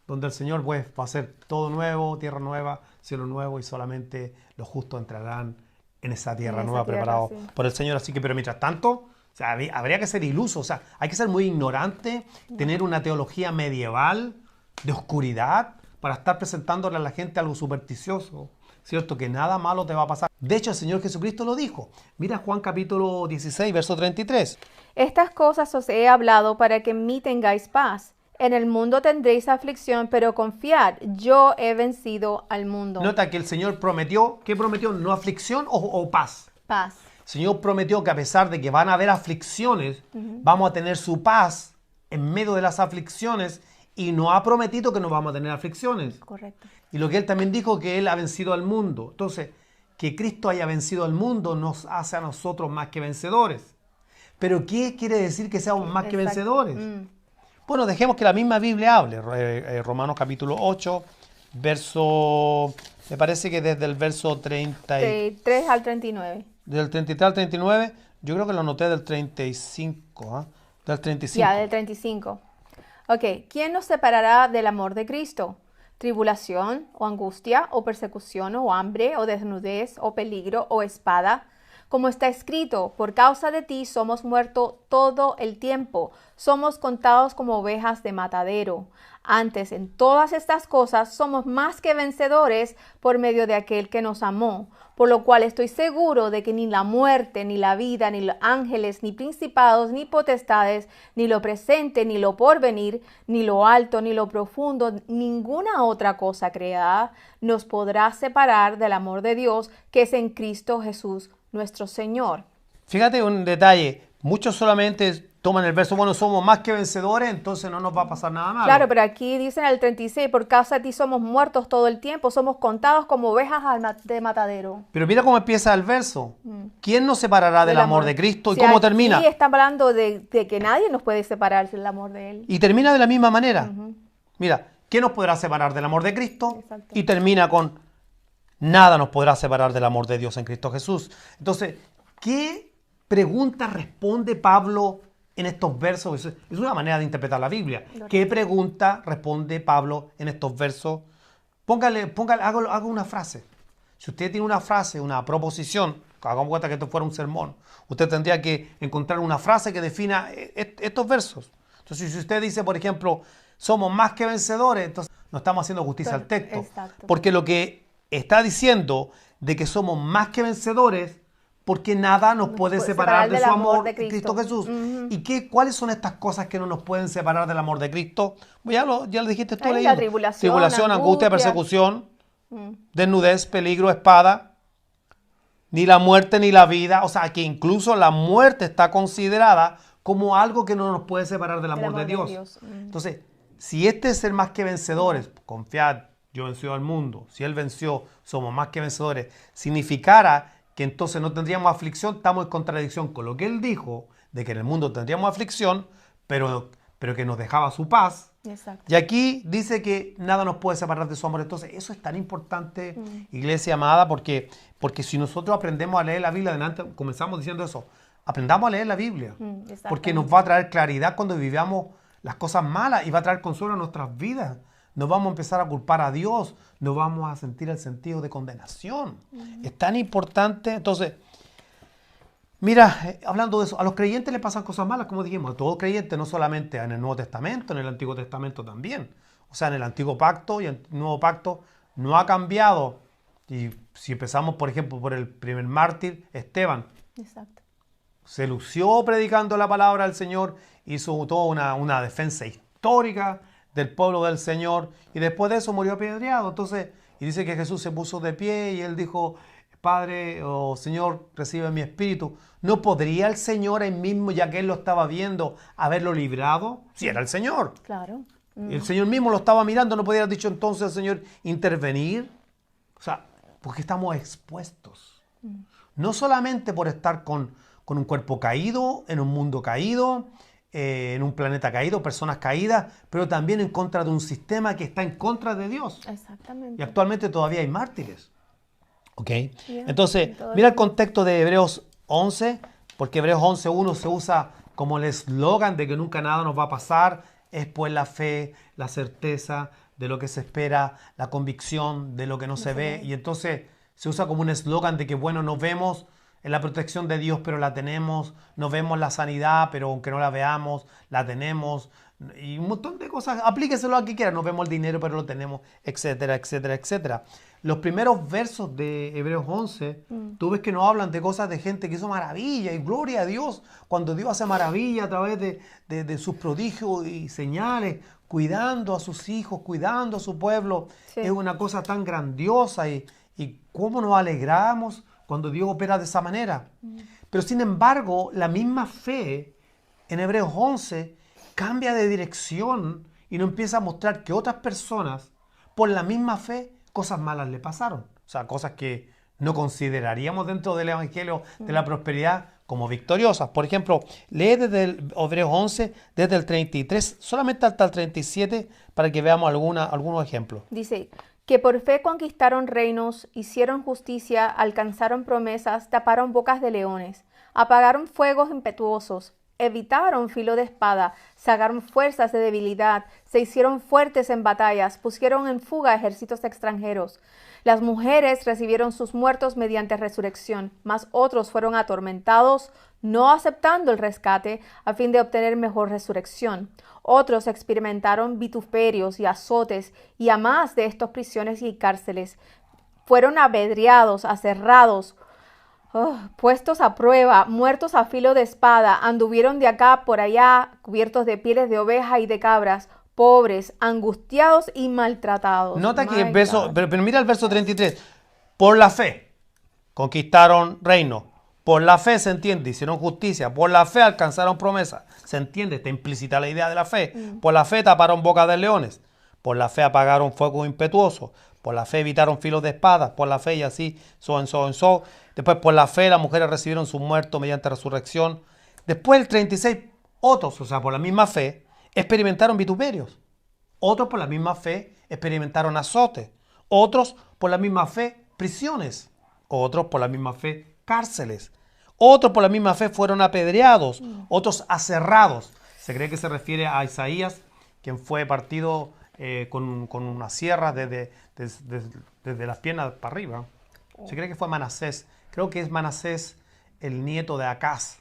S2: donde el Señor pues va a hacer todo nuevo, tierra nueva, cielo nuevo, y solamente los justos entrarán en esa tierra nueva preparada por el Señor. Así que, pero mientras tanto, o sea, habría que ser iluso, o sea, hay que ser muy ignorante, tener una teología medieval de oscuridad para estar presentándole a la gente algo supersticioso, ¿cierto? Que nada malo te va a pasar. De hecho, el Señor Jesucristo lo dijo. Mira Juan capítulo 16, verso 33.
S3: Estas cosas os he hablado para que en mí tengáis paz. En el mundo tendréis aflicción, pero confiad, yo he vencido al mundo.
S2: Nota que el Señor prometió, ¿qué prometió? ¿No aflicción o paz?
S3: Paz.
S2: El Señor prometió que a pesar de que van a haber aflicciones, vamos a tener su paz en medio de las aflicciones, y no ha prometido que no vamos a tener aflicciones.
S3: Correcto.
S2: Y lo que Él también dijo, que Él ha vencido al mundo. Entonces, que Cristo haya vencido al mundo nos hace a nosotros más que vencedores. Pero ¿qué quiere decir que seamos más que vencedores? Bueno, dejemos que la misma Biblia hable. Romanos capítulo 8, verso, me parece que desde el verso
S3: 33 al 39.
S2: Del 33 al 39, yo creo que lo anoté del 35, ¿eh? Del 35.
S3: Ya, del 35. Ok, ¿quién nos separará del amor de Cristo? ¿Tribulación, o angustia, o persecución, o hambre, o desnudez, o peligro, o espada? Como está escrito, por causa de ti somos muertos todo el tiempo, somos contados como ovejas de matadero. Antes, en todas estas cosas, somos más que vencedores por medio de aquel que nos amó, por lo cual estoy seguro de que ni la muerte, ni la vida, ni los ángeles, ni principados, ni potestades, ni lo presente, ni lo porvenir, ni lo alto, ni lo profundo, ninguna otra cosa creada nos podrá separar del amor de Dios que es en Cristo Jesús, nuestro Señor.
S2: Fíjate un detalle, muchos solamente toman el verso, bueno, somos más que vencedores, entonces no nos va a pasar nada malo.
S3: Claro, pero aquí dicen el 36, por causa de ti somos muertos todo el tiempo, somos contados como ovejas de matadero.
S2: Pero mira cómo empieza el verso. ¿Quién nos separará del amor de Cristo?
S3: O
S2: ¿Y
S3: sea,
S2: cómo termina?
S3: aquí está hablando de que nadie nos puede separar del amor de Él.
S2: Y termina de la misma manera. Mira, ¿quién nos podrá separar del amor de Cristo?
S3: Exacto.
S2: Y termina con, nada nos podrá separar del amor de Dios en Cristo Jesús. Entonces, ¿qué pregunta responde Pablo en estos versos? Es una manera de interpretar la Biblia. ¿Qué pregunta responde Pablo en estos versos? Haga una frase. Si usted tiene una frase, una proposición, hagamos cuenta que esto fuera un sermón, usted tendría que encontrar una frase que defina estos versos. Entonces, si usted dice, por ejemplo, somos más que vencedores, entonces no estamos haciendo justicia al texto.
S3: Exacto.
S2: Porque lo que está diciendo de que somos más que vencedores, porque nada nos puede separar de su amor de Cristo Jesús. ¿Y cuáles son estas cosas que no nos pueden separar del amor de Cristo? Ya lo dijiste tú leyendo.
S3: La tribulación,
S2: angustia, persecución, desnudez, peligro, espada, ni la muerte ni la vida. O sea, que incluso la muerte está considerada como algo que no nos puede separar del amor de Dios. Entonces, si este es ser más que vencedores, confiad, yo venció al mundo, si Él venció, somos más que vencedores, significara que entonces no tendríamos aflicción, estamos en contradicción con lo que Él dijo, de que en el mundo tendríamos aflicción, pero que nos dejaba su paz.
S3: Exacto.
S2: Y aquí dice que nada nos puede separar de su amor. Entonces, eso es tan importante, iglesia amada, porque si nosotros aprendemos a leer la Biblia, adelante comenzamos diciendo eso, aprendamos a leer la Biblia, porque nos va a traer claridad cuando vivamos las cosas malas y va a traer consuelo a nuestras vidas. Nos vamos a empezar a culpar a Dios, nos vamos a sentir el sentido de condenación. Es tan importante. Entonces, mira, hablando de eso, a los creyentes les pasan cosas malas, como dijimos, a todo creyente, no solamente en el Nuevo Testamento, en el Antiguo Testamento también. O sea, en el Antiguo Pacto y el Nuevo Pacto no ha cambiado. Y si empezamos, por ejemplo, por el primer mártir, Esteban,
S3: Exacto.
S2: se lució predicando la palabra del Señor, hizo toda una defensa histórica del pueblo del Señor, y después de eso murió apedreado. Entonces, y dice que Jesús se puso de pie y él dijo, Padre, Señor, recibe mi espíritu. ¿No podría el Señor él mismo, ya que él lo estaba viendo, haberlo librado? Si era el Señor.
S3: Claro.
S2: El Señor mismo lo estaba mirando, ¿no podría haber dicho entonces el Señor intervenir? O sea, porque estamos expuestos. No solamente por estar con un cuerpo caído, en un mundo caído, en un planeta caído, personas caídas, pero también en contra de un sistema que está en contra de Dios.
S3: Exactamente.
S2: Y actualmente todavía hay mártires. ¿Ok?
S3: Yeah,
S2: Entonces, mira el contexto de Hebreos 11, porque Hebreos 11.1 se usa como el eslogan de que nunca nada nos va a pasar. Es pues la fe, la certeza de lo que se espera, la convicción de lo que no se ve. Y entonces se usa como un eslogan de que, bueno, nos vemos en la protección de Dios, pero la tenemos. Nos vemos la sanidad, pero aunque no la veamos, la tenemos. Y un montón de cosas. Aplíqueselo a quien quiera. Nos vemos el dinero, pero lo tenemos, etcétera, etcétera, etcétera. Los primeros versos de Hebreos 11, tú ves que nos hablan de cosas de gente que hizo maravilla y gloria a Dios. Cuando Dios hace maravilla a través de sus prodigios y señales, cuidando a sus hijos, cuidando a su pueblo. Sí. Es una cosa tan grandiosa y cómo nos alegramos cuando Dios opera de esa manera. Pero sin embargo, la misma fe en Hebreos 11 cambia de dirección y nos empieza a mostrar que otras personas, por la misma fe, cosas malas le pasaron. O sea, cosas que no consideraríamos dentro del Evangelio de la prosperidad como victoriosas. Por ejemplo, lee desde el Hebreos 11, desde el 33, solamente hasta el 37, para que veamos algunos ejemplos.
S3: Dice que por fe conquistaron reinos, hicieron justicia, alcanzaron promesas, taparon bocas de leones, apagaron fuegos impetuosos, evitaron filo de espada, sacaron fuerzas de debilidad, se hicieron fuertes en batallas, pusieron en fuga ejércitos extranjeros. Las mujeres recibieron sus muertos mediante resurrección, mas otros fueron atormentados, no aceptando el rescate, a fin de obtener mejor resurrección. Otros experimentaron vituperios y azotes, y a más de estos prisiones y cárceles. Fueron apedreados, aserrados, puestos a prueba, muertos a filo de espada, anduvieron de acá por allá, cubiertos de pieles de oveja y de cabras, pobres, angustiados y maltratados.
S2: Nota que pero mira el verso 33. Por la fe conquistaron reino, Por la fe, se entiende, hicieron justicia. Por la fe alcanzaron promesa. Se entiende, está implícita la idea de la fe. Por la fe taparon bocas de leones. Por la fe apagaron fuego impetuoso. Por la fe evitaron filos de espadas. Por la fe y así, so. Después, por la fe, las mujeres recibieron su muerto mediante resurrección. Después, el 36, otros, o sea, por la misma fe, experimentaron vituperios. Otros, por la misma fe, experimentaron azotes. Otros, por la misma fe, prisiones. Otros, por la misma fe, cárceles. Otros, por la misma fe, fueron apedreados. Otros, aserrados. Se cree que se refiere a Isaías, quien fue partido con una sierra desde las piernas para arriba. Se cree que fue Manasés. Creo que es Manasés el nieto de Acaz,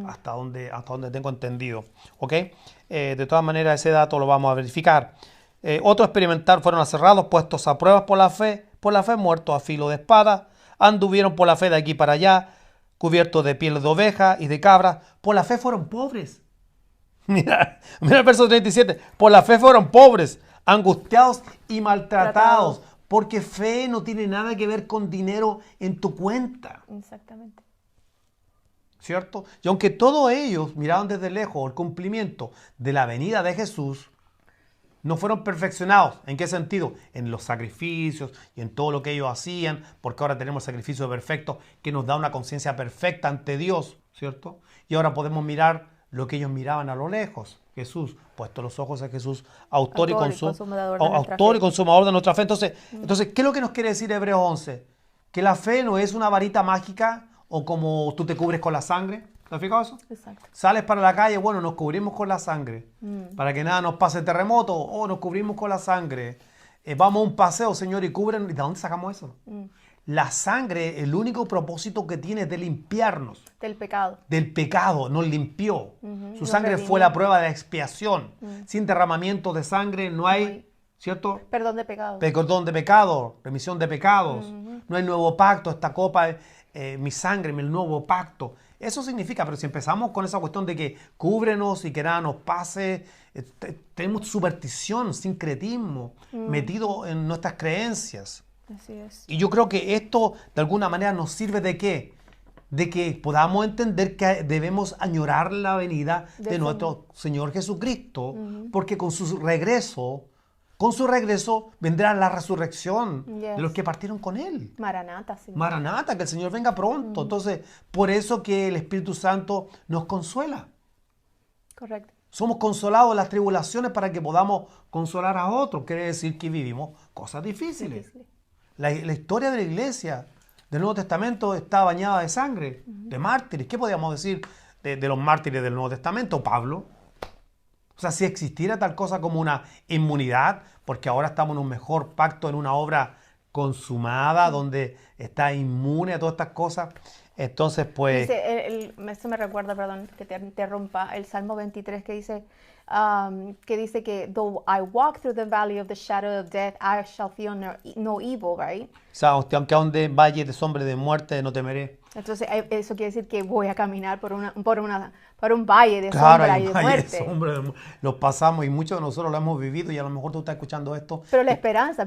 S2: hasta donde tengo entendido. ¿Ok? De todas maneras, ese dato lo vamos a verificar. Otros fueron aserrados, puestos a pruebas por la fe, muertos a filo de espada, anduvieron por la fe de aquí para allá, cubiertos de piel de oveja y de cabra, por la fe fueron pobres. Mira el verso 37, por la fe fueron pobres, angustiados y maltratados, porque fe no tiene nada que ver con dinero en tu cuenta.
S3: Exactamente.
S2: ¿Cierto? Y aunque todos ellos miraban desde lejos el cumplimiento de la venida de Jesús, no fueron perfeccionados. ¿En qué sentido? En los sacrificios y en todo lo que ellos hacían, porque ahora tenemos el sacrificio perfecto que nos da una conciencia perfecta ante Dios, ¿cierto? Y ahora podemos mirar lo que ellos miraban a lo lejos. Jesús, puesto los ojos a Jesús, autor y consumador de nuestra fe. Entonces, ¿qué es lo que nos quiere decir Hebreos 11? Que la fe no es una varita mágica o como tú te cubres con la sangre. ¿Te has fijado eso?
S3: Exacto.
S2: Sales para la calle, bueno, nos cubrimos con la sangre. Para que nada nos pase terremoto, nos cubrimos con la sangre. Vamos a un paseo, Señor, y cubren. ¿De dónde sacamos eso? La sangre, el único propósito que tiene es de limpiarnos.
S3: Del pecado.
S2: Del pecado, nos limpió. Su
S3: Nos
S2: sangre
S3: redimió.
S2: fue la prueba de expiación. Sin derramamiento de sangre no hay, ¿cierto?
S3: Perdón de pecado.
S2: Perdón de pecado, remisión de pecados. No hay nuevo pacto, esta copa es mi sangre, el nuevo pacto. Eso significa, pero si empezamos con esa cuestión de que cúbrenos y que nada nos pase, tenemos superstición, sincretismo metido en nuestras creencias.
S3: Así es.
S2: Y yo creo que esto de alguna manera nos sirve de ¿qué? De que podamos entender que debemos añorar la venida de nuestro Señor Jesucristo, porque con su regreso vendrá la resurrección de los que partieron con Él.
S3: Maranata, sí.
S2: Maranata, que el Señor venga pronto. Entonces, por eso que el Espíritu Santo nos consuela.
S3: Correcto.
S2: Somos consolados en las tribulaciones para que podamos consolar a otros. Quiere decir que vivimos cosas difíciles. La historia de la iglesia del Nuevo Testamento está bañada de sangre, de mártires. ¿Qué podríamos decir de los mártires del Nuevo Testamento? Pablo. O sea, si existiera tal cosa como una inmunidad, porque ahora estamos en un mejor pacto, en una obra consumada, donde está inmune a todas estas cosas, entonces pues...
S3: Dice, eso me recuerda, perdón, que te interrumpa, el Salmo 23 que dice que though I walk through the valley of the shadow of death, I shall feel no evil, right?
S2: O sea, aunque a donde valle de sombra de muerte, no temeré.
S3: Entonces, eso quiere decir que voy a caminar por un valle de sombra y de muerte.
S2: Los pasamos y muchos de nosotros lo hemos vivido y a lo mejor tú estás escuchando esto.
S3: Pero la esperanza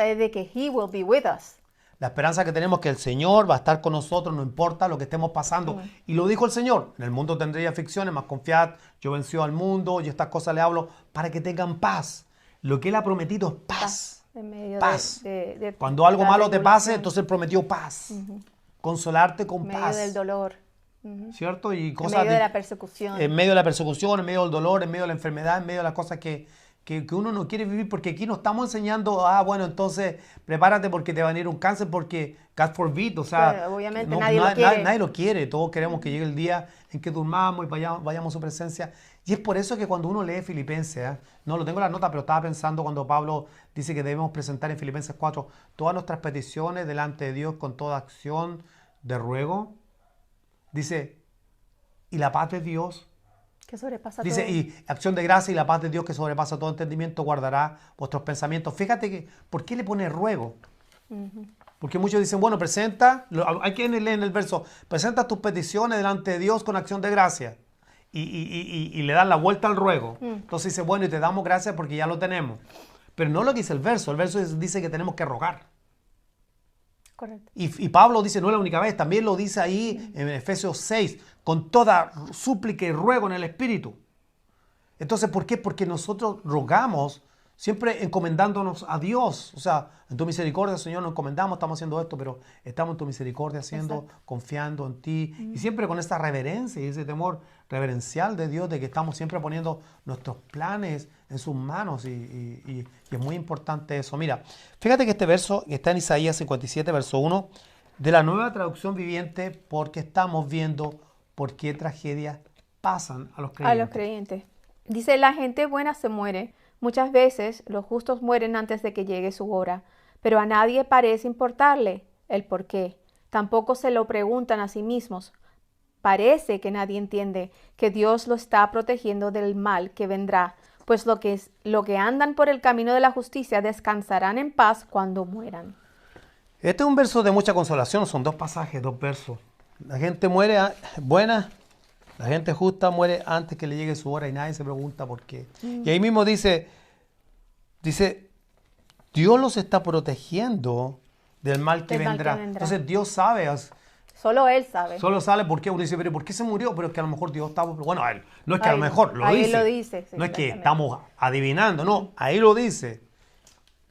S3: es de que He will be with us.
S2: La esperanza que tenemos es que el Señor va a estar con nosotros, no importa lo que estemos pasando. Y lo dijo el Señor, en el mundo tendréis aflicciones, mas confiad, yo vencí al mundo y estas cosas le hablo para que tengan paz. Lo que Él ha prometido es paz.
S3: En medio
S2: paz.
S3: de
S2: Cuando algo
S3: la
S2: malo te pase,
S3: tribulación.
S2: entonces Él prometió paz. Consolarte con
S3: En medio
S2: paz.
S3: del dolor.
S2: ¿Cierto? Y
S3: En
S2: cosas
S3: medio de la persecución.
S2: En medio de la persecución, en medio del dolor, en medio de la enfermedad, en medio de las cosas que uno no quiere vivir, porque aquí no estamos enseñando, bueno, entonces prepárate porque te va a venir un cáncer, porque God forbid, o sea,
S3: Pero obviamente nadie lo quiere.
S2: Nadie lo quiere, todos queremos que llegue el día en que durmamos y vayamos a su presencia. Y es por eso que cuando uno lee Filipenses, no lo tengo en la nota, pero estaba pensando cuando Pablo dice que debemos presentar en Filipenses 4 todas nuestras peticiones delante de Dios con toda acción de ruego. Dice, y la paz de Dios,
S3: Que sobrepasa
S2: dice,
S3: todo.
S2: y acción de gracia y la paz de Dios que sobrepasa todo entendimiento guardará vuestros pensamientos. Fíjate que, ¿por qué le pone ruego? Porque muchos dicen, bueno, presenta, hay quienes leen el verso, presenta tus peticiones delante de Dios con acción de gracia. Y le dan la vuelta al ruego. Entonces dice, bueno, y te damos gracias porque ya lo tenemos. Pero no lo que dice el verso dice que tenemos que rogar.
S3: Correcto.
S2: Y Pablo dice, no es la única vez, también lo dice ahí en Efesios 6, con toda súplica y ruego en el Espíritu. Entonces, ¿por qué? Porque nosotros rogamos siempre encomendándonos a Dios. O sea, en tu misericordia, Señor, nos encomendamos, estamos haciendo esto, pero estamos en tu misericordia haciendo,
S3: Exacto.
S2: confiando en ti. Y siempre con esta reverencia y ese temor reverencial de Dios, de que estamos siempre poniendo nuestros planes en sus manos. Y es muy importante eso. Mira, fíjate que este verso que está en Isaías 57, verso 1, de la Nueva Traducción Viviente, porque estamos viendo por qué tragedias pasan a los
S3: A
S2: creyentes.
S3: los creyentes. Dice, la gente buena se muere. Muchas veces los justos mueren antes de que llegue su hora, pero a nadie parece importarle el por qué. Tampoco se lo preguntan a sí mismos. Parece que nadie entiende que Dios lo está protegiendo del mal que vendrá, pues lo que andan por el camino de la justicia descansarán en paz cuando mueran.
S2: Este es un verso de mucha consolación, son dos pasajes, dos versos. La gente muere buena, la gente justa muere antes que le llegue su hora y nadie se pregunta por qué. Y ahí mismo dice, Dios los está protegiendo del mal que
S3: Del mal que
S2: vendrá.
S3: vendrá.
S2: Entonces Dios sabe,
S3: Solo Él sabe.
S2: solo sabe por qué. Uno dice, pero ¿por qué se murió? Pero es que a lo mejor Dios estaba... Bueno, él, no es que a lo
S3: Ahí-
S2: mejor, lo
S3: ahí
S2: dice.
S3: lo dice, sí,
S2: no es que
S3: exactamente.
S2: estamos adivinando, no, ahí lo dice.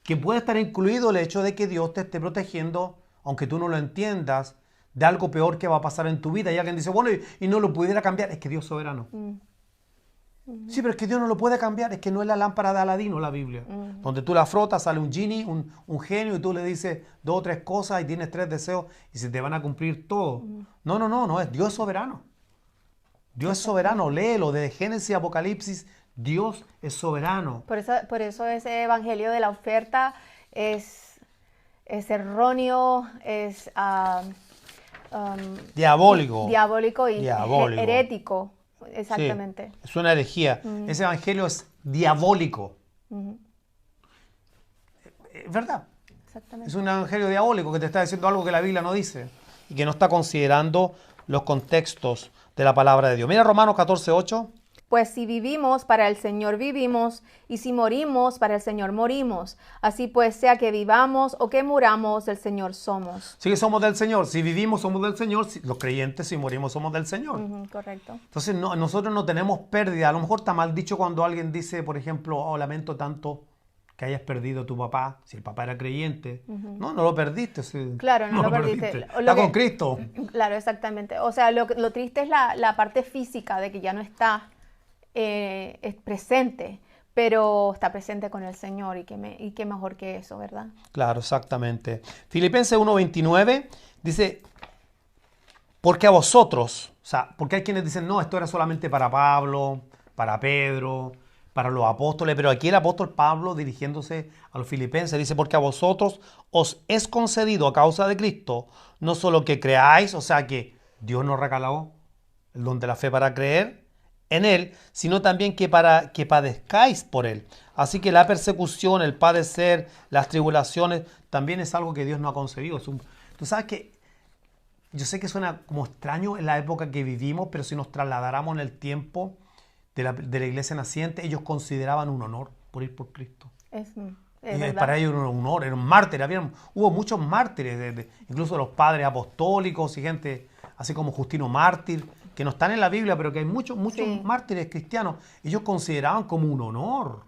S2: Que puede estar incluido el hecho de que Dios te esté protegiendo, aunque tú no lo entiendas, de algo peor que va a pasar en tu vida. Y alguien dice, bueno, y no lo pudiera cambiar. Es que Dios es soberano. Sí, pero es que Dios no lo puede cambiar. Es que no es la lámpara de Aladino la Biblia. Donde tú la frotas, sale un genie, un genio, y tú le dices 2 o 3 cosas y tienes 3 deseos y se te van a cumplir todos. No, es Dios es soberano. Dios es soberano. Léelo, desde Génesis a Apocalipsis, Dios es soberano.
S3: Por eso ese evangelio de la oferta es erróneo, es
S2: Diabólico.
S3: diabólico y
S2: Diabólico.
S3: herético. Exactamente.
S2: Sí, es una herejía. Ese evangelio es diabólico. Es verdad.
S3: Exactamente.
S2: Es un evangelio diabólico que te está diciendo algo que la Biblia no dice y que no está considerando los contextos de la palabra de Dios. Mira Romanos 14:8.
S3: Pues si vivimos, para el Señor vivimos, y si morimos, para el Señor morimos. Así pues, sea que vivamos o que muramos, del Señor somos.
S2: Sí que somos del Señor. Si vivimos, somos del Señor. Los creyentes, si morimos, somos del Señor.
S3: Ujú, correcto.
S2: Entonces, nosotros no tenemos pérdida. A lo mejor está mal dicho cuando alguien dice, por ejemplo, oh, lamento tanto que hayas perdido a tu papá. Si el papá era creyente. No lo perdiste.
S3: Claro, no lo perdiste. Lo
S2: Está
S3: que-
S2: con Cristo.
S3: Claro, exactamente. O sea, lo triste es la parte física de que ya no está es presente, pero está presente con el Señor y qué mejor que eso, ¿verdad?
S2: Claro, exactamente. Filipenses 1:29 dice, porque a vosotros, o sea, porque hay quienes dicen, no, esto era solamente para Pablo, para Pedro, para los apóstoles, pero aquí el apóstol Pablo, dirigiéndose a los filipenses, dice, porque a vosotros os es concedido a causa de Cristo, no solo que creáis, o sea, que Dios nos regaló el don de la fe para creer en Él, sino también que padezcáis por Él. Así que la persecución, el padecer, las tribulaciones, también es algo que Dios nos ha concedido. Tú sabes que yo sé que suena como extraño en la época que vivimos, pero si nos trasladáramos en el tiempo de la iglesia naciente, ellos consideraban un honor por ir por Cristo.
S3: Es
S2: Y
S3: verdad.
S2: para ellos era un honor, eran mártires. Hubo muchos mártires, incluso los padres apostólicos y gente así como Justino mártir, que no están en la Biblia, pero que hay muchos
S3: Sí.
S2: mártires cristianos. Ellos consideraban como un honor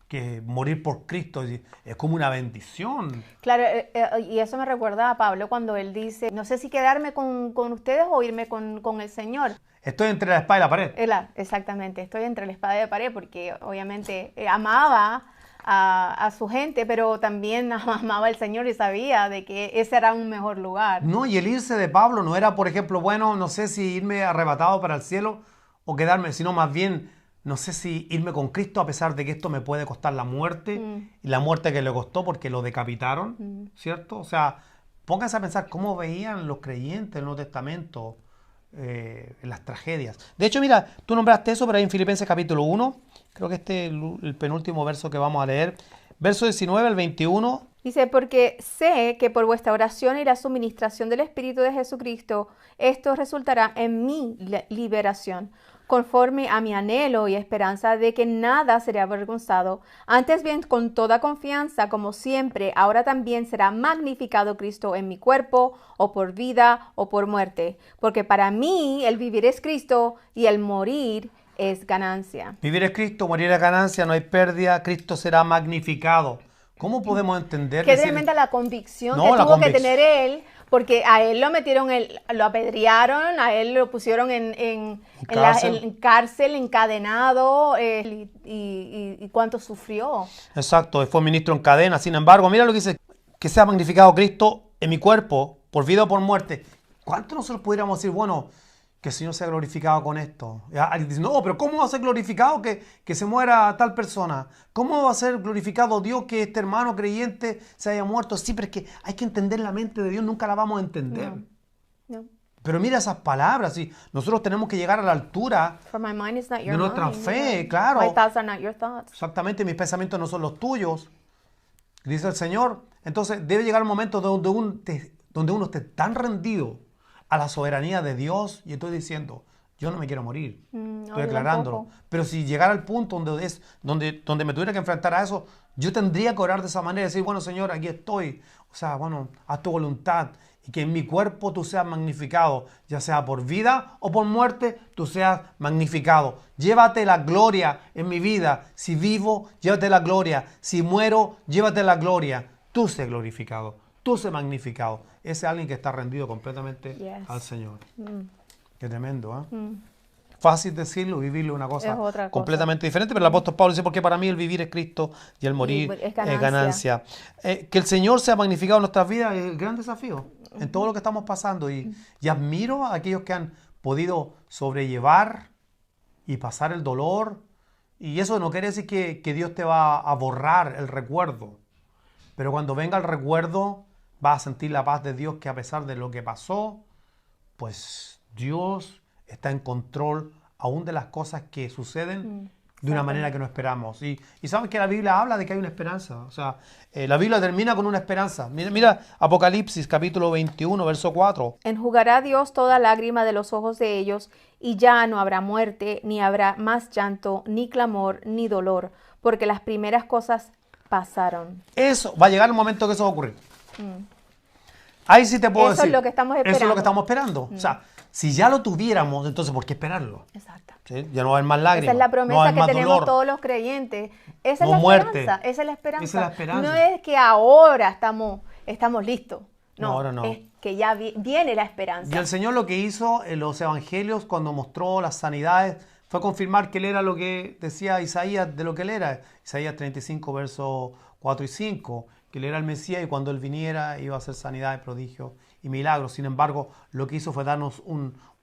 S2: que morir por Cristo es como una bendición.
S3: Claro, y eso me recuerda a Pablo cuando él dice, no sé si quedarme con ustedes o irme con el Señor.
S2: Estoy entre la espada y la pared.
S3: Exactamente, estoy entre la espada y la pared porque obviamente amaba a su gente, pero también amaba al Señor y sabía de que ese era un mejor lugar.
S2: No, y el irse de Pablo no era, por ejemplo, bueno, no sé si irme arrebatado para el cielo o quedarme, sino más bien, no sé si irme con Cristo a pesar de que esto me puede costar la muerte y la muerte que le costó porque lo decapitaron, ¿cierto? O sea, pónganse a pensar cómo veían los creyentes en el Nuevo Testamento las tragedias. De hecho, mira, tú nombraste eso, pero ahí en Filipenses capítulo 1, creo que este es el penúltimo verso que vamos a leer, verso 19 al 21.
S3: Dice, porque sé que por vuestra oración y la suministración del Espíritu de Jesucristo, esto resultará en mi liberación. conforme a mi anhelo y esperanza de que nada será avergonzado. Antes bien, con toda confianza, como siempre, ahora también será magnificado Cristo en mi cuerpo, o por vida, o por muerte. Porque para mí el vivir es Cristo y el morir es ganancia.
S2: Vivir es Cristo, morir es ganancia, no hay pérdida, Cristo será magnificado. ¿Cómo podemos entender?
S3: Qué
S2: decir,
S3: tremenda la convicción
S2: No,
S3: que
S2: la
S3: tuvo que
S2: convic-
S3: tener él, porque a él lo metieron, lo apedrearon, a él lo pusieron en cárcel, encadenado, y cuánto sufrió.
S2: Exacto, fue ministro en cadena. Sin embargo, mira lo que dice, que sea magnificado Cristo en mi cuerpo, por vida o por muerte. ¿Cuánto nosotros pudiéramos decir, bueno, que el Señor sea glorificado con esto? Y alguien dice, no, pero ¿cómo va a ser glorificado que se muera tal persona? ¿Cómo va a ser glorificado Dios que este hermano creyente se haya muerto? Sí, pero es que hay que entender la mente de Dios, nunca la vamos a entender.
S3: No.
S2: Pero mira esas palabras, ¿sí? Nosotros tenemos que llegar a la altura
S3: For my mind is not your
S2: de nuestra
S3: mind.
S2: fe, claro.
S3: My thoughts are not your thoughts.
S2: Exactamente, mis pensamientos no son los tuyos, dice el Señor. Entonces debe llegar un momento donde uno esté tan rendido a la soberanía de Dios y estoy diciendo, yo no me quiero morir,
S3: No,
S2: estoy
S3: yo
S2: declarándolo.
S3: tampoco.
S2: Pero si llegara al punto donde me tuviera que enfrentar a eso, yo tendría que orar de esa manera y decir, bueno, Señor, aquí estoy. O sea, bueno, haz tu voluntad y que en mi cuerpo tú seas magnificado, ya sea por vida o por muerte, tú seas magnificado. Llévate la gloria en mi vida. Si vivo, llévate la gloria. Si muero, llévate la gloria. Tú sé glorificado, tú sé magnificado. Ese es alguien que está rendido completamente
S3: Yes.
S2: al Señor. Qué tremendo, ¿eh? Fácil decirlo, vivirlo es una cosa
S3: Es otra cosa.
S2: completamente diferente, pero el apóstol Pablo dice, porque para mí el vivir es Cristo y el morir
S3: es
S2: es ganancia. Que el Señor sea magnificado en nuestras vidas es el gran desafío en todo lo que estamos pasando y admiro a aquellos que han podido sobrellevar y pasar el dolor, y eso no quiere decir que Dios te va a borrar el recuerdo, pero cuando venga el recuerdo vas a sentir la paz de Dios, que a pesar de lo que pasó, pues Dios está en control aún de las cosas que suceden de una manera que no esperamos. Y saben que la Biblia habla de que hay una esperanza. O sea, la Biblia termina con una esperanza. Mira Apocalipsis capítulo 21, verso 4.
S3: Enjugará Dios toda lágrima de los ojos de ellos, y ya no habrá muerte, ni habrá más llanto, ni clamor, ni dolor, porque las primeras cosas pasaron.
S2: Eso, va a llegar el momento que eso va a ocurrir. Ahí sí te puedo
S3: Eso es
S2: decir.
S3: lo que estamos
S2: Eso es lo
S3: esperando.
S2: que estamos esperando. O sea, si ya lo tuviéramos, entonces ¿por qué esperarlo?
S3: Exacto.
S2: ¿Sí? Ya no va a haber más lágrimas.
S3: Esa es la
S2: no va a
S3: promesa
S2: haber
S3: que
S2: más
S3: tenemos
S2: dolor.
S3: todos los creyentes. Esa es
S2: No
S3: la
S2: muerte.
S3: esperanza. Esa es la esperanza.
S2: Esa es la esperanza.
S3: No es que ahora estamos listos. No,
S2: ahora no.
S3: es que ya viene la esperanza.
S2: Y el Señor lo que hizo en los evangelios cuando mostró las sanidades fue confirmar que Él era lo que decía Isaías de lo que Él era. Isaías 35, versos 4 y 5, que Él era el Mesías y cuando Él viniera iba a hacer sanidades, prodigios y milagros. Sin embargo, lo que hizo fue darnos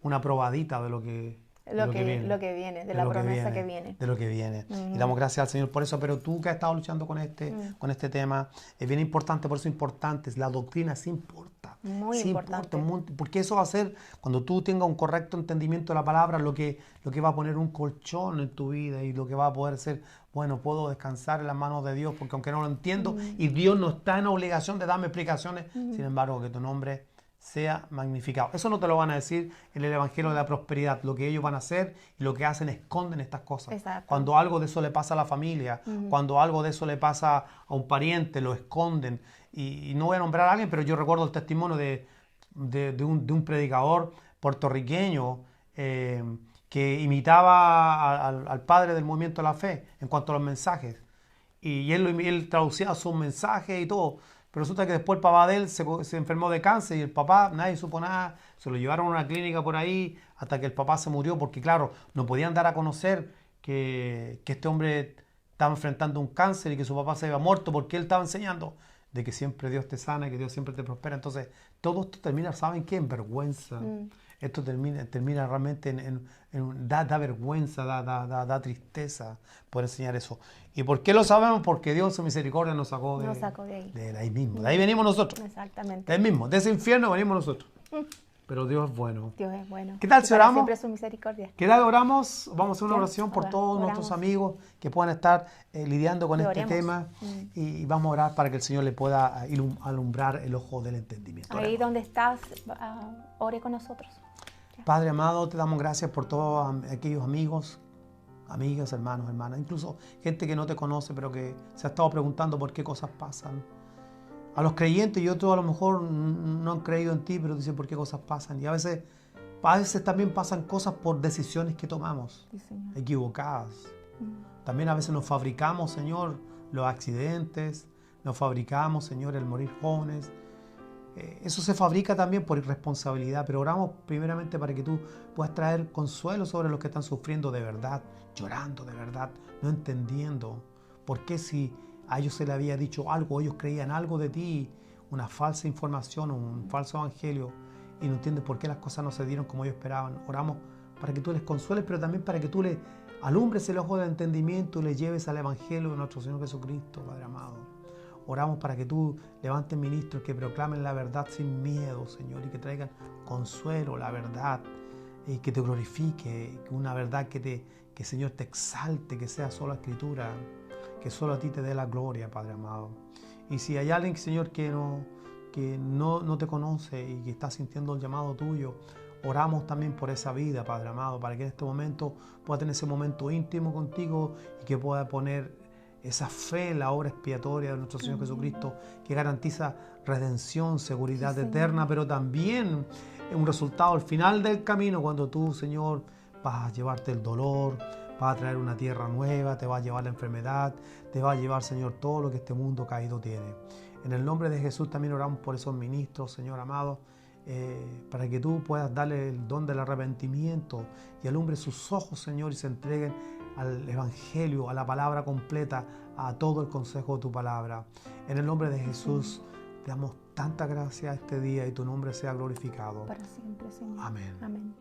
S2: una probadita de lo que
S3: viene, de la promesa que viene.
S2: De lo que viene. Y damos gracias al Señor por eso. Pero tú que has estado luchando con este tema, es bien importante, por eso es importante. La doctrina sí importa.
S3: Muy
S2: sí
S3: importante.
S2: Porque eso va a ser, cuando tú tengas un correcto entendimiento de la palabra, lo que va a poner un colchón en tu vida y lo que va a poder ser, bueno, puedo descansar en las manos de Dios, porque aunque no lo entiendo, y Dios no está en obligación de darme explicaciones, sin embargo, que tu nombre sea magnificado. Eso no te lo van a decir en el Evangelio de la Prosperidad. Lo que ellos van a hacer y lo que hacen, esconden estas cosas.
S3: Exacto.
S2: Cuando algo de eso le pasa a la familia, cuando algo de eso le pasa a un pariente, lo esconden. Y no voy a nombrar a alguien, pero yo recuerdo el testimonio de un predicador puertorriqueño que imitaba al padre del movimiento de la fe en cuanto a los mensajes. Y él traducía sus mensajes y todo. Pero resulta que después el papá de él se enfermó de cáncer y el papá, nadie supo nada, se lo llevaron a una clínica por ahí hasta que el papá se murió porque, claro, no podían dar a conocer que este hombre estaba enfrentando un cáncer y que su papá se había muerto porque él estaba enseñando de que siempre Dios te sana y que Dios siempre te prospera. Entonces, todo esto termina, ¿saben qué? En vergüenza. Esto termina realmente da vergüenza, da tristeza por enseñar eso. ¿Y por qué lo sabemos? Porque Dios, su misericordia, nos sacó de ahí. De ahí mismo. De ahí venimos nosotros.
S3: Exactamente.
S2: De ahí mismo. De ese infierno venimos nosotros. Pero Dios es bueno.
S3: Dios es bueno.
S2: ¿Qué tal
S3: Y
S2: si
S3: para
S2: oramos?
S3: siempre su misericordia.
S2: ¿Qué tal oramos? Vamos a hacer una
S3: Ya,
S2: oración por todos
S3: oramos.
S2: nuestros amigos que puedan estar lidiando con
S3: Y
S2: este
S3: oremos.
S2: tema. Y vamos a orar para que el Señor le pueda alumbrar el ojo del entendimiento.
S3: Ahí
S2: Oremos.
S3: donde estás, ore con nosotros.
S2: Padre amado, te damos gracias por todos aquellos amigos, amigas, hermanos, hermanas, incluso gente que no te conoce, pero que se ha estado preguntando por qué cosas pasan. A los creyentes y otros a lo mejor no han creído en ti, pero dicen por qué cosas pasan. Y a veces también pasan cosas por decisiones que tomamos,
S3: Sí, Señor.
S2: equivocadas. También a veces nos fabricamos, Señor, los accidentes, nos fabricamos, Señor, el morir jóvenes. Eso se fabrica también por irresponsabilidad, pero oramos primeramente para que tú puedas traer consuelo sobre los que están sufriendo de verdad, llorando de verdad, no entendiendo por qué si a ellos se les había dicho algo, ellos creían algo de ti, una falsa información, un falso evangelio, y no entienden por qué las cosas no se dieron como ellos esperaban. Oramos para que tú les consueles, pero también para que tú les alumbres el ojo del entendimiento y les lleves al evangelio de nuestro Señor Jesucristo, Padre amado. Oramos para que tú levantes ministros que proclamen la verdad sin miedo, Señor, y que traigan consuelo, la verdad, y que te glorifique, una verdad que Señor, te exalte, que sea solo Escritura, que solo a ti te dé la gloria, Padre amado. Y si hay alguien, Señor, que no te conoce y que está sintiendo el llamado tuyo, oramos también por esa vida, Padre amado, para que en este momento pueda tener ese momento íntimo contigo y que pueda poner esa fe en la obra expiatoria de nuestro Señor Jesucristo, que garantiza redención, seguridad
S3: Sí,
S2: eterna,
S3: Señor.
S2: pero también un resultado al final del camino, cuando tú, Señor, vas a llevarte el dolor, vas a traer una tierra nueva, te vas a llevar la enfermedad, te va a llevar, Señor, todo lo que este mundo caído tiene. En el nombre de Jesús también oramos por esos ministros, Señor amado, para que tú puedas darle el don del arrepentimiento y alumbre sus ojos, Señor, y se entreguen al Evangelio, a la palabra completa, a todo el consejo de tu palabra. En el nombre de Jesús, te damos tanta gracia este día y tu nombre sea glorificado.
S3: Para siempre, Señor.
S2: Amén.
S3: Amén.